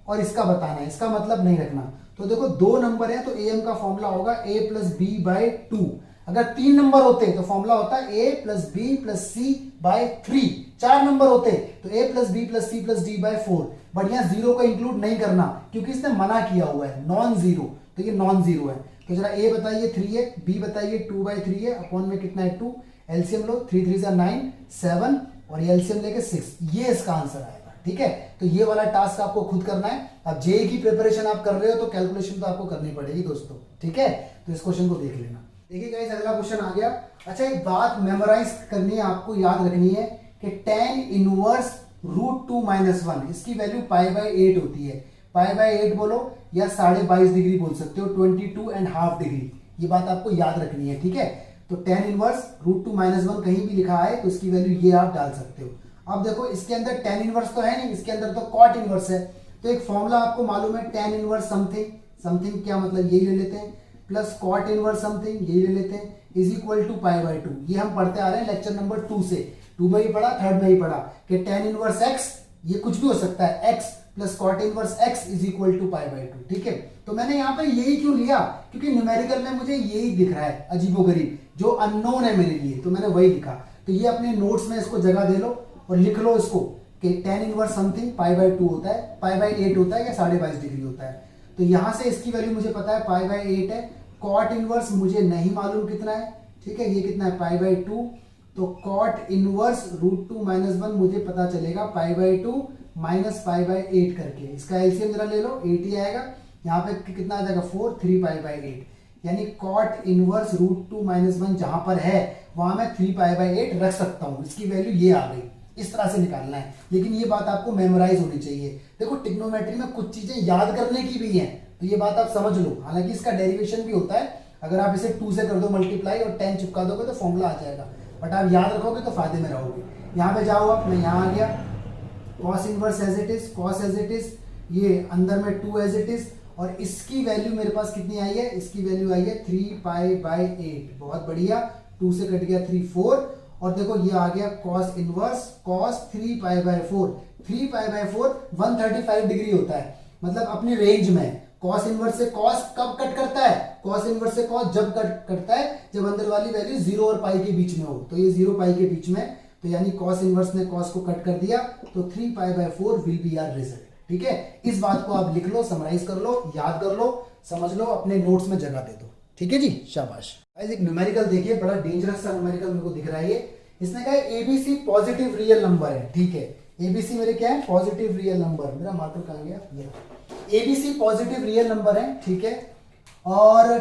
और इसका बताना है, इसका मतलब नहीं रखना। तो देखो दो नंबर है तो एम का फॉर्मूला होगा a प्लस बी बाई 2। अगर 3 नंबर होते तो फॉर्मूला होता है a plus B plus C by 3। 4 नंबर होते तो a plus B plus C plus D by 4। But यहाँ जीरो को इंक्लूड नहीं करना क्योंकि इसने मना किया हुआ है नॉन जीरो, तो ये नॉन जीरो है। तो जरा a बताइए 3 है, b बताइए 2/3 है, अपॉन में कितना है 2, एलसीएम लो 3 3 9 7 और ये एलसीएम लेके 6, ये इसका आंसर आएगा। ठीक है, तो ये वाला टास्क आपको खुद करना है। अब जेई की प्रिपरेशन आप कर रहे हो तो कैलकुलेशन तो आपको करनी पड़ेगी दोस्तों। ठीक है, तो इस क्वेश्चन को देख लेना। देखिए गाइस, अगला क्वेश्चन आ गया। अच्छा, एक बात मेमोराइज करनी है, आपको याद रखनी है कि tan इनवर्स √2 - 1 इसकी वैल्यू π/8 होती है। π/8 बोलो या 22.5 डिग्री बोल सकते हो, 22.5 डिग्री, ये बात आपको याद रखनी है। ठीक है, तो tan इनवर्स √2 - 1 कहीं भी लिखा है तो इसकी वैल्यू ये आप डाल सकते हो। अब देखो इसके अंदर tan इनवर्स तो है नहीं, इसके अंदर तो cot इनवर्स है। तो एक फॉर्मूला आपको मालूम है, tan इनवर्स समथिंग, समथिंग क्या मतलब यही ले लेते हैं, प्लस cot इनवर्स समथिंग यही ले लेते हैं, इज इक्वल टू π/2। ये हम पढ़ते आ रहे हैं लेक्चर नंबर 2 से, 2 में ही पढ़ा, 3rd में ही पढ़ा कि tan इनवर्स x ये कुछ भी हो सकता है, x plus cot inverse x is equal to π/2। ठीक है, तो मैंने यहाँ पे यही क्यों लिया, क्योंकि न्यूमेरिकल में मुझे यही दिख रहा है अजीबोगरीब, जो अननोन है मेरे लिए, तो मैंने वही लिखा। तो ये अपने नोट्स में इसको जगह दे लो और लिख लो इसको कि tan इनवर्स समथिंग π/2 होता है, π/8 होता है या 22.5 डिग्री होता है। तो यहां से इसकी वैल्यू मुझे पता है π/8 है, cot इनवर्स मुझे नहीं मालूम कितना है। ठीक है, ये कितना है π/2, तो cot इनवर्स √2 - 1 मुझे पता चलेगा π/2 माइनस π/8 करके, इसका एलसीएम जरा ले लो, 8 ही आएगा, यहाँ पे कितना आ जाएगा 4, 3 π/8, यानी cot इनवर्स √2 - 1 जहां पर है वहां मैं 3 π/8 रख सकता हूं, इसकी वैल्यू ये आ गई। इस तरह से निकालना है, लेकिन ये बात आपको मेमोराइज होनी चाहिए। देखो ट्रिग्नोमेट्री में कुछ चीजें याद करने की भी हैं, तो ये बात आप समझ लो। हालांकि इसका डेरिवेशन भी होता है, अगर आप इसे 2 से कर दो मल्टीप्लाई और 10 चिपका दोगे तो फॉर्मूला आ जाएगा, बट आप याद रखोगे तो फायदे में रहोगे। यहाँ पे जाओ आप, मैं यहाँ आ गया, cos inverse as it is, cos as it is, ये अंदर में 2 एज इट इज, और इसकी वैल्यू मेरे पास कितनी आई है, इसकी वैल्यू आई है 3π/8, बहुत बढ़िया, 2 से कट गया 3 4, और देखो ये आ गया cos इनवर्स cos 3π/4, 3π/4 135 डिग्री होता है, मतलब अपनी रेंज में। cos इनवर्स से cos कब कट करता है, cos इनवर्स से cos जब कट करता है जब अंदर वाली वैल्यू 0 और पाई के बीच में हो, तो ये 0 पाई के बीच में, तो यानी cos इनवर्स ने cos को कट कर दिया, तो 3π/4 विल बी आवर रिजल्ट। ठीक है, इस बात को आप लिख लो, समराइज कर लो, याद कर लो, समझ लो, अपने नोट्स में जगह दे दो। ठीक है जी, शाबाश। एक न्यूमेरिकल देखिए, बड़ा डेंजरस सा न्यूमेरिकल मेरे को दिख रहा है ये। इसने कहा एबीसी पॉजिटिव रियल नंबर है। ठीक है, एबीसी मेरे क्या है, पॉजिटिव रियल नंबर, मेरा मार्कर कहां गया, ये एबीसी पॉजिटिव रियल नंबर है। ठीक है, और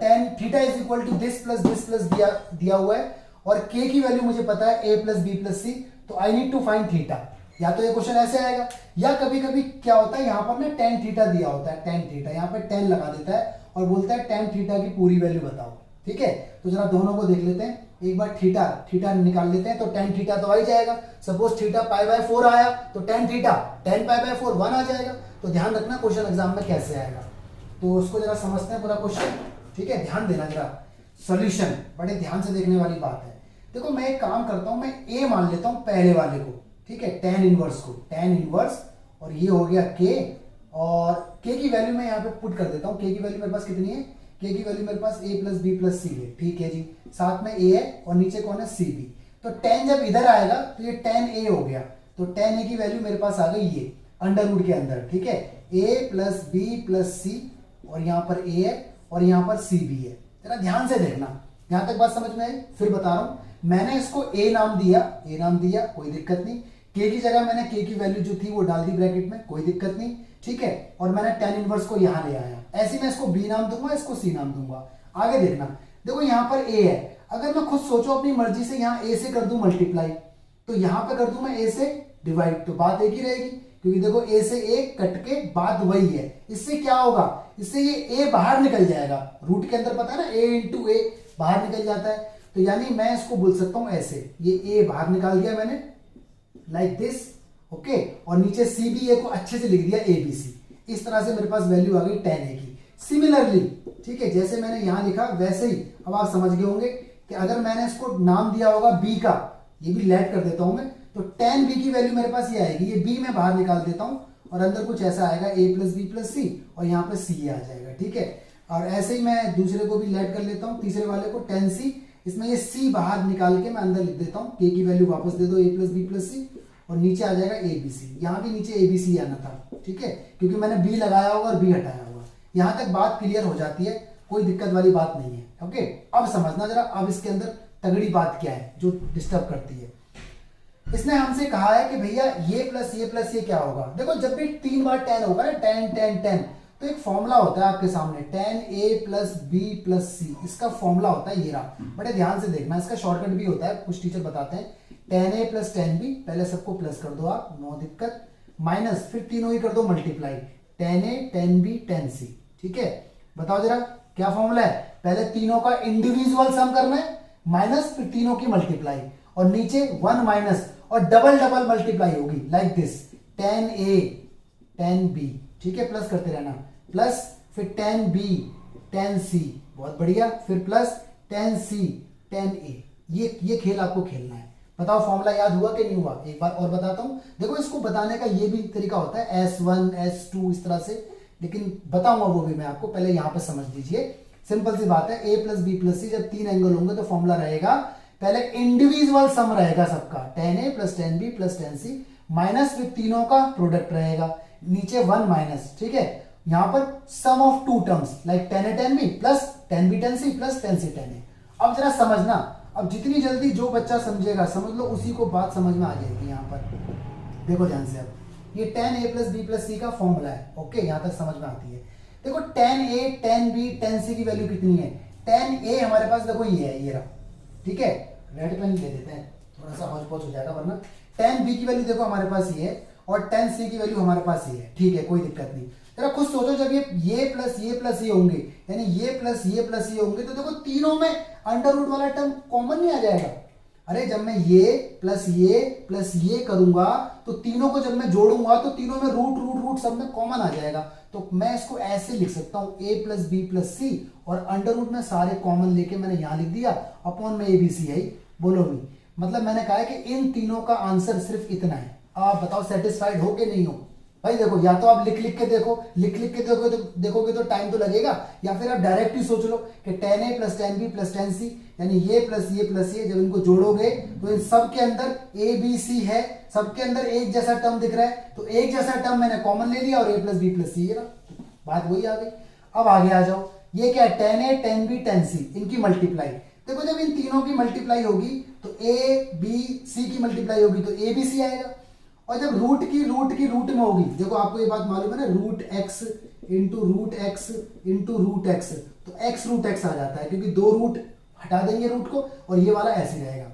tan theta is equal to this plus दिया हुआ है, और k की वैल्यू मुझे पता है a plus B plus C, तो I need to find theta. या तो ये क्वेश्चन ऐसे आएगा, या कभी कभी क्या होता है, यहाँ पर ना tan थीटा दिया होता है, tan थीटा, यहाँ पे tan लगा देता है और बोलता है tan थीटा की पूरी वैल्यू बताओ। ठीक है, तो जरा दोनों को देख लेते हैं एक बार। थीटा थीटा निकाल लेते हैं, तो टेन थीटा तो आ ही जाएगा। सपोज थीटा पाई बाय 4 आया तो tan theta tan pi by 4 1 आ जाएगा। तो ध्यान रखना क्वेश्चन एग्जाम में कैसे आएगा, तो उसको जरा समझते हैं पूरा क्वेश्चन। ठीक है, ध्यान देना जरा, सॉल्यूशन बड़े ध्यान से देखने वाली बात है। देखो मैं एक काम करता हूं, मैं ए मान लेता हूं पहले वाले को, ठीक है, टेन इनवर्स को, टेन इनवर्स, और ये हो गया के, और के की वैल्यू मैं यहाँ पे पुट कर देता हूँ। के की वैल्यू मेरे पास कितनी है, के की वैल्यू मेरे पास a प्लस बी प्लस सी है, ठीक है जी, साथ में a है और नीचे कौन है, सी बी। तो टेन जब इधर आएगा तो ये टेन ए हो गया, तो टेन ए की वैल्यू मेरे पास आ गई ये अंडर रूट के अंदर, ठीक है, a प्लस बी प्लस सी, और यहाँ पर a है और यहाँ पर सी बी है। जरा ध्यान से देखना, यहां तक बात समझ में आई। फिर बता रहा हूं, मैंने इसको a नाम दिया, कोई दिक्कत नहीं। k की जगह मैंने k की वैल्यू जो थी वो डाल दी ब्रैकेट में, कोई दिक्कत नहीं, ठीक है, और मैंने टेन इनवर्स को यहां ले आया। ऐसे मैं इसको b नाम दूंगा, इसको c नाम दूंगा। आगे देखना, देखो यहां पर a है, अगर मैं खुद सोचो अपनी मर्जी से यहाँ a से कर दूं मल्टीप्लाई, तो यहां पे कर दूं मैं a से डिवाइड, तो बात एक ही रहेगी, क्योंकि देखो a से a कट के बात वही है। इससे क्या होगा, इससे ये a बाहर निकल जाएगा, रूट के अंदर पता है ना a इंटू a बाहर निकल जाता है, तो यानी मैं इसको बोल सकता हूं ऐसे, ये a बाहर निकाल दिया मैंने लाइक दिस, ओके, और नीचे सी बी ए को अच्छे से लिख दिया ए बी सी। इस तरह से मेरे पास वैल्यू आ गई टेन ए की। सिमिलरली, ठीक है, जैसे मैंने यहां लिखा वैसे ही अब आप समझ गए होंगे कि अगर मैंने इसको नाम दिया होगा बी का, ये भी लेट कर देता हूं मैं, तो टेन बी की वैल्यू मेरे पास ये आएगी, ये बी मैं बाहर निकाल देता हूं और अंदर कुछ ऐसा आएगा a प्लस बी प्लस सी, और यहाँ पे सी आ जाएगा, ठीक है। और ऐसे ही मैं दूसरे को भी लेट कर लेता हूँ, तीसरे वाले को टेन सी, इसमें ये सी बाहर निकाल के मैं अंदर लिख देता हूँ, के की वैल्यू वापस दे दो a प्लस बी प्लस सी, और नीचे आ जाएगा ए बी सी। यहाँ भी नीचे ए बी सी आना था, ठीक है, क्योंकि मैंने बी लगाया होगा और बी हटाया होगा। यहाँ तक बात क्लियर हो जाती है, कोई दिक्कत वाली बात नहीं है, ओके। अब समझना जरा, अब इसके अंदर तगड़ी बात क्या है जो डिस्टर्ब करती है। इसने हमसे कहा है कि भैया ये प्लस ये क्या होगा। देखो जब भी 3 बार 10 होगा ना, 10 10 10, तो एक फॉर्मूला होता है आपके सामने, 10a प्लस बी प्लस सी, इसका फॉर्मूला होता है ये रहा। बड़े ध्यान से देखना, इसका शॉर्टकट भी होता है, कुछ टीचर बताते हैं, 10a प्लस 10b, पहले सबको प्लस कर दो आप, नो दिक्कत, माइनस, फिर तीनों ही कर दो मल्टीप्लाई, 10a 10b 10c, ठीक है। बताओ जरा क्या फॉर्मूला है, पहले तीनों का इंडिविजुअल सम करना है, माइनस, फिर तीनों की मल्टीप्लाई, और नीचे 1 माइनस, और डबल डबल मल्टीप्लाई होगी लाइक दिस, 10a 10b, ठीक है, प्लस करते रहना, प्लस फिर 10b 10c, बहुत बढ़िया, फिर प्लस 10c 10a। ये खेल आपको खेलना है। बताओ फॉर्मूला याद हुआ कि नहीं हुआ, एक बार और बताता हूं। देखो इसको बताने का ये भी तरीका होता है, S1 S2 इस तरह से, लेकिन बताऊंगा वो भी मैं आपको, पहले यहां पे समझ लीजिए। सिंपल सी बात है, a प्लस बी प्लस सी, जब 3 एंगल होंगे तो फॉर्मूला रहेगा, पहले इंडिविजुअल सम रहेगा सबका, 10a plus 10b plus 10c, minus फिर तीनों का प्रोडक्ट रहेगा, नीचे 1 माइनस, ठीक है, यहां पर sum of 2 terms like 10a 10b plus 10b 10c plus 10c 10a। अब जरा समझना, अब जितनी जल्दी जो बच्चा समझेगा समझ लो, उसी को बात समझ में आ जाएगी। यहां पर देखो ध्यान से, अब ये 10a प्लस बी प्लस सी का फॉर्मूला है, ओके, यहां तक समझ में आती है। देखो 10a 10b 10c की वैल्यू कितनी है, 10a हमारे पास देखो ये है, ये रहा, ठीक है, रेड पेन ले देते हैं, थोड़ा सा हौच पौच हो जाएगा, वरना 10b की वैल्यू देखो हमारे पास ये है, और 10c की वैल्यू हमारे पास ये है, ठीक है, कोई दिक्कत नहीं। जरा खुद सोचो, जब ये प्लस ये होंगे, यानी ये प्लस ये होंगे, तो देखो तीनों में अंडर रूट वाला टर्म कॉमन नहीं आ जाएगा। अरे जब मैं ये प्लस ये करूंगा, तो तीनों को जब मैं जोड़ूंगा तो तीनों में रूट सब में कॉमन आ जाएगा। तो मैं इसको ऐसे लिख सकता हूं, a प्लस बी प्लस सी, और अंडर रूट में सारे कॉमन लेके मैंने यहां लिख दिया, अपॉन में ABC है, बोलो भी, मतलब मैंने कहा है कि इन तीनों का आंसर सिर्फ इतना है। आप बताओ सेटिस्फाइड हो कि नहीं हो भाई। देखो या तो आप लिख के देखो, लिख के देखोगे तो टाइम तो लगेगा, या फिर आप डायरेक्ट ही सोच लो कि 10a plus 10b plus 10c, यानी ये प्लस ये, जब इनको जोड़ोगे तो इन सब के अंदर ABC है, सबके अंदर एक जैसा टर्म दिख रहा है, तो एक जैसा टर्म मैंने कॉमन ले लिया, और a प्लस बी प्लस सी, बात वही आ गई। अब आगे आ जाओ, ये क्या है, 10a 10b 10c, इनकी मल्टीप्लाई। देखो जब इन तीनों की मल्टीप्लाई होगी तो a b c की मल्टीप्लाई होगी तो ABC आएगा, और जब रूट की रूट में होगी, देखो आपको ये बात मालूम है ना, root X into root X, तो एक्स रूट एक्स आ जाता है, क्योंकि 2 रूट हटा देंगे रूट को, और ये वाला ऐसे रहेगा।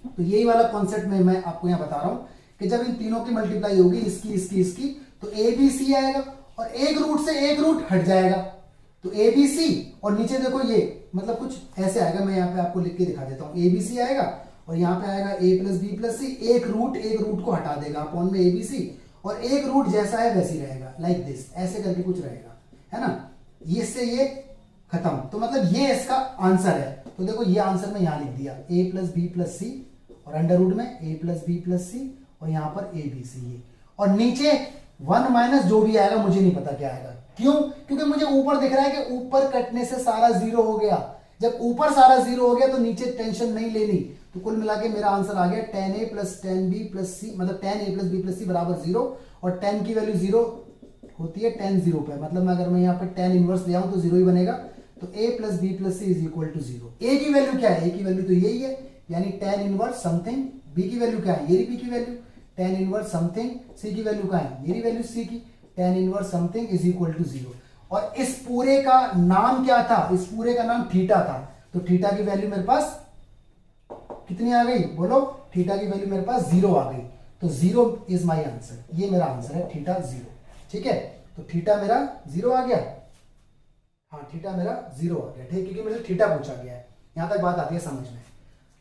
तो यही वाला कॉन्सेप्ट में मैं आपको यहाँ बता रहा हूं कि जब इन तीनों की मल्टीप्लाई होगी, इसकी, तो ABC आएगा, और एक रूट से एक रूट हट जाएगा, तो ABC, और नीचे देखो ये मतलब कुछ ऐसे आएगा, मैं यहाँ पे आपको लिख के दिखा देता हूँ। ए बी सी आएगा और यहाँ पे आएगा ए प्लस बी प्लस सी, एक रूट को हटा देगा अपॉन में ए बी सी, और एक रूट जैसा है वैसे ही रहेगा, लाइक दिस, ऐसे करके कुछ रहेगा, है ना। ये से ये खत्म, तो मतलब ये इसका आंसर है। तो देखो ये आंसर मैं यहाँ लिख दिया, ए प्लस बी प्लस सी, और अंडर रूट में ए प्लस बी प्लस सी, और यहाँ पर ए बी सी, ये, और नीचे 1 माइनस जो भी आएगा मुझे नहीं पता क्या आएगा। क्यों? क्योंकि मुझे ऊपर दिख रहा है कि ऊपर कटने से सारा जीरो हो गया। जब ऊपर सारा जीरो हो गया तो नीचे टेंशन नहीं लेनी। तो कुल मिला के मेरा आंसर आ गया tan a plus tan b plus C, मतलब tan a plus b plus C बराबर 0, और tan की वैल्यू 0 होती है tan 0 पे, मतलब अगर मैं यहाँ पे tan इनवर्स ले आऊं तो 0 ही बनेगा। तो a plus b plus C is equal to 0। a की वैल्यू क्या है? a की वैल्यू तो यही है, यानी tan इनवर्स समथिंग। b की वैल्यू क्या है? ये b की value tan inverse something. c की वैल्यू क्या है? ये वैल्यू c की tan inverse something is equal to 0। और इस पूरे का नाम क्या था? इस पूरे का नाम थीटा था। तो थीटा की वैल्यू मेरे पास कितनी आ गई? बोलो, थीटा की वैल्यू मेरे पास 0 आ गई। तो 0 इज माय आंसर, ये मेरा आंसर है, थीटा 0। ठीक है, तो थीटा मेरा 0 आ गया। हाँ, थीटा मेरा 0 आ गया, ठीक है, क्योंकि मुझे थीटा पूछा गया है। यहां तक बात आती है समझ में।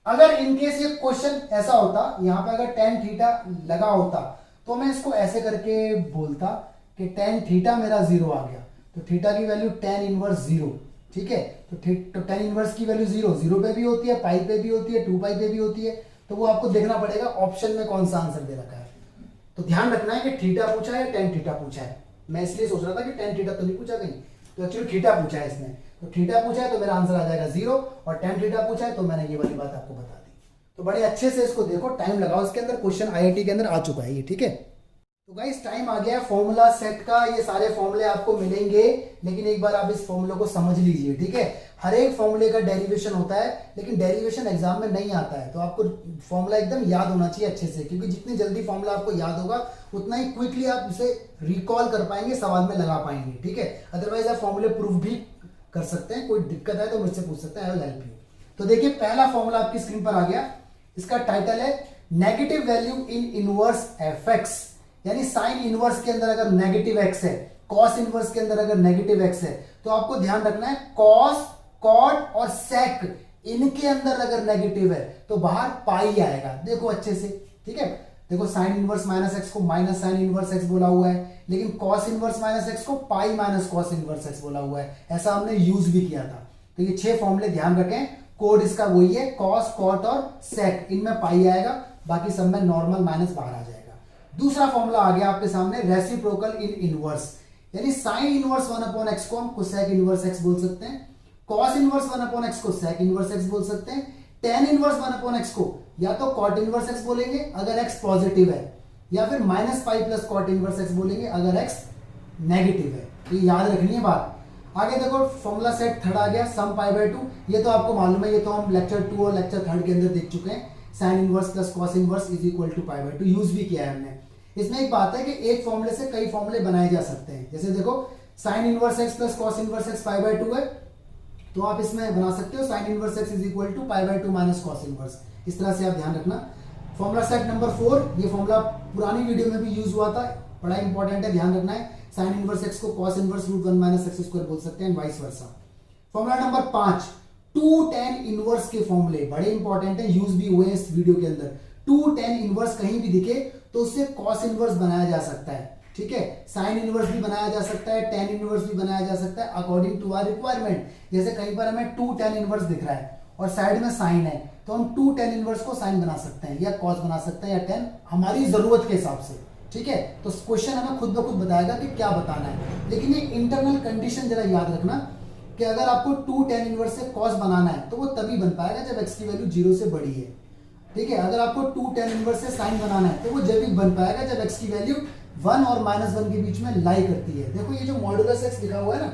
अगर इनकेस ये क्वेश्चन ऐसा होता, यहां पे अगर tan थीटा लगा होता, तो मैं इसको ऐसे करके बोलता कि tan थीटा मेरा 0 आ गया। तो थीटा की वैल्यू tan इनवर्स 0, ठीक है। तो tan इनवर्स की वैल्यू 0 पे भी होती है, पाई पे भी होती है, 2 पाई पे भी होती है। तो वो आपको देखना पड़ेगा ऑप्शन में कौन सा आंसर दे रखा है। तो ध्यान रखना है कि थीटा पूछा है, tan थीटा पूछा है। मैं इसलिए सोच रहा था कि tan थीटा तो नहीं पूछा कहीं, तो एक्चुअली थीटा पूछा है इसने। तो थीटा पूछा है तो मेरा आंसर आ जाएगा 0, और tan थीटा पूछा है तो मैंने ये वाली बात आपको बता दी। तो बड़े अच्छे से इसको देखो, टाइम लगाओ इसके अंदर, क्वेश्चन आईआईटी के अंदर आ चुका है ये, ठीक है। तो गाइस टाइम आ गया फॉर्मूला सेट का। ये सारे फॉर्मूले आपको मिलेंगे, लेकिन एक बार आप इस फॉर्मूले को समझ लीजिए, ठीक है। हर एक फॉर्मूले का डेरिवेशन होता है, लेकिन डेरिवेशन एग्जाम में नहीं आता है। तो आपको फॉर्मूला एकदम याद होना चाहिए अच्छे से, क्योंकि जितनी जल्दी फॉर्मूला आपको याद होगा उतना ही क्विकली आप इसे रिकॉल कर पाएंगे, सवाल में लगा पाएंगे, ठीक है। अदरवाइज आप फॉर्मूले प्रूफ भी कर सकते हैं, कोई दिक्कत है तो मुझसे पूछ सकते हैं, आई विल हेल्प यू। तो देखिए पहला फॉर्मूला आपकी स्क्रीन पर आ गया। इसका टाइटल है negative value in inverse F x, यानी साइन इनवर्स के अंदर अगर नेगेटिव एक्स है, कॉस इनवर्स के अंदर अगर नेगेटिव एक्स है, तो आपको ध्यान रखना है कॉस, कॉट और सेक इनके अंदर अगर नेगेटिव है तो बाहर पाई आएगा। देखो अच्छे से, ठीक है। देखो साइन इनवर्स माइनस एक्स को माइनस साइन इनवर्स एक्स बोला हुआ है, लेकिन कॉस इनवर्स माइनस एक्स को pi minus cos inverse x बोला हुआ है। ऐसा हमने यूज भी किया था। तो ये 6 फॉर्मूले ध्यान रखें, कोड इसका वही है, कॉस, कॉट और सेक, इनमें पाई आएगा, बाकी सब में नॉर्मल माइनस बाहर आ जाएगा। दूसरा फॉर्मूला आ गया आपके सामने, रेसिप्रोकल इन इनवर्स, यानी साइन इनवर्स 1 अपॉन एक्स को हम कोसेक इनवर्स एक्स बोल सकते हैं, कॉस इनवर्स 1 अपॉन एक्स को सेक इनवर्स एक्स बोल सकते हैं, टेन इनवर्स 1 अपॉन एक्स को या तो कॉट इनवर्स एक्स बोलेंगे अगर एक्स पॉजिटिव है, या फिर minus pi plus cot inverse X बोलेंगे अगर एक्स नेगेटिव है। तो ये याद रखनी है बात। आगे देखो फॉर्मूला सेट थर्ड आ गया, सम पाई बाय 2। ये तो आपको मालूम है, ये तो हम लेक्चर 2 और लेक्चर 3 के अंदर देख चुके हैं। Sine inverse plus cos inverse is equal to pi by 2 use भी किया है हमने। इसमें एक बात है कि एक फॉर्मूले से कई फॉर्मूले बनाए जा सकते हैं। जैसे देखो sine inverse X plus cos inverse X pi by 2 है, तो आप इसमें बना सकते हो sine inverse X is equal to pi by 2 minus cos inverse. इस तरह से आप ध्यान रखना। फॉर्मूला सेट नंबर 4, ये फॉर्मूला पुरानी वीडियो में भी यूज हुआ था, बड़ा इंपॉर्टेंट है, ध्यान रखना है। साइन इनवर्स एक्स को cos inverse root 1 minus X square बोल सकते हैं, vice versa. Formula number 5, 2 tan inverse के फॉर्मूले बड़े इंपॉर्टेंट है, यूज भी हुए हैं इस वीडियो के अंदर। 2 tan इनवर्स कहीं भी दिखे तो उससे कॉस इनवर्स बनाया जा सकता है, ठीक है। साइन इनवर्स भी बनाया जा सकता है, tan इनवर्स भी बनाया जा सकता है अकॉर्डिंग टू आवर रिक्वायरमेंट। जैसे कहीं पर हमें 2 tan इनवर्स दिख रहा है और साइड में साइन है, तो हम 2 tan इनवर्स को साइन बना सकते हैं या कॉस बना सकते हैं या tan, हमारी जरूरत के हिसाब से, ठीक है। तो क्वेश्चन हमें खुद ब खुद बताएगा कि क्या बताना है। लेकिन ये इंटरनल कंडीशन जरा याद रखना कि अगर आपको 2 tan इनवर्स से कॉस बनाना है तो वो तभी बन पाएगा जब x की वैल्यू 0 से बड़ी है, ठीक है। अगर आपको 2 tan इनवर्स से साइन बनाना है तो वो जब भी बन पाएगा जब x की वैल्यू 1 और -1 के बीच में लाई करती है। देखो ये जो मॉड्यूलस x लिखा हुआ है ना,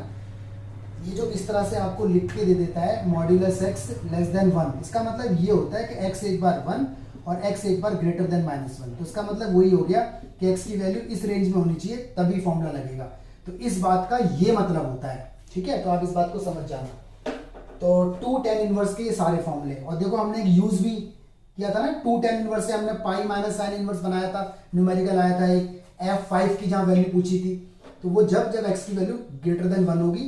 ये जो इस तरह से आपको लिख के दे देता है मॉड्यूलस x लेस देन 1, इसका मतलब ये होता है कि x एक बार 1 और x एक बार ग्रेटर देन -1। तो इसका मतलब वही हो गया कि x की वैल्यू इस रेंज में होनी चाहिए तभी फॉर्मूला लगेगा। तो इस बात का ये मतलब होता है, ठीक है। तो आप इस बात को समझ जाना। तो 2 tan इनवर्स के ये सारे फॉर्मूले, और देखो हमने एक यूज भी किया था ना, 2 tan इनवर्स से हमने पाई माइनस साइन इनवर्स बनाया था, न्यूमेरिकल आया था एक F5 की जहां वैल्यू पूछी थी। तो वो जब x की वैल्यू ग्रेटर देन 1 होगी,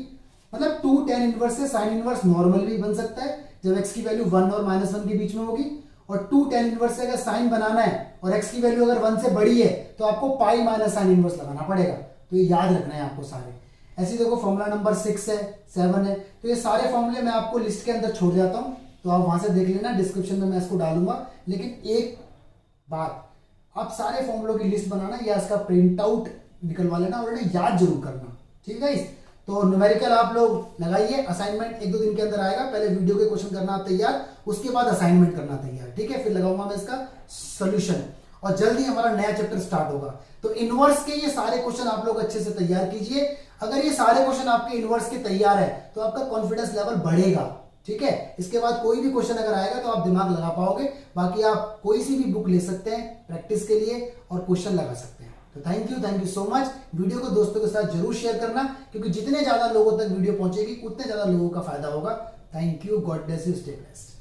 मतलब 2 tan इनवर्स से साइन इनवर्स नॉर्मल भी बन सकता है जब x की वैल्यू 1 और -1 के बीच में होगी, और 2 tan इनवर्स से अगर साइन बनाना है और x की वैल्यू अगर 1 से बड़ी है तो आपको पाई माइनस साइन इनवर्स लगाना पड़ेगा। तो ये याद रखना है आपको सारे। ऐसे देखो फॉर्मूला नंबर 6 है, 7 है, तो ये सारे फॉर्मूले मैं आपको लिस्ट के अंदर छोड़ जाता हूं, तो आप वहां से देख लेना, डिस्क्रिप्शन में मैं इसको डालूंगा। लेकिन एक बात, आप सारे फॉर्मूलों की लिस्ट बनाना या इसका प्रिंट आउट निकलवा लेना और इन्हें याद जरूर करना, ठीक है। तो न्यूमेरिकल आप लोग लगाइए, असाइनमेंट 1-2 दिन के अंदर आएगा। पहले वीडियो के क्वेश्चन करना आप तैयार, उसके बाद असाइनमेंट करना तैयार, ठीक है। फिर लगाऊंगा मैं इसका सोल्यूशन और जल्दी हमारा नया चैप्टर स्टार्ट होगा। तो इनवर्स के ये सारे क्वेश्चन आप लोग अच्छे से तैयार कीजिए। अगर ये सारे क्वेश्चन आपके इनवर्स के तैयार है तो आपका कॉन्फिडेंस लेवल बढ़ेगा, ठीक है। इसके बाद कोई भी क्वेश्चन अगर आएगा तो आप दिमाग लगा पाओगे। बाकी आप कोई सी भी बुक ले सकते हैं प्रैक्टिस के लिए और क्वेश्चन लगा सकते हैं। तो thank you so much. Video को दोस्तों के साथ जरूर शेयर करना, क्योंकि जितने ज्यादा लोगों तक वीडियो पहुंचेगी उतने ज्यादा लोगों का फायदा होगा। Thank you, God bless you, stay blessed.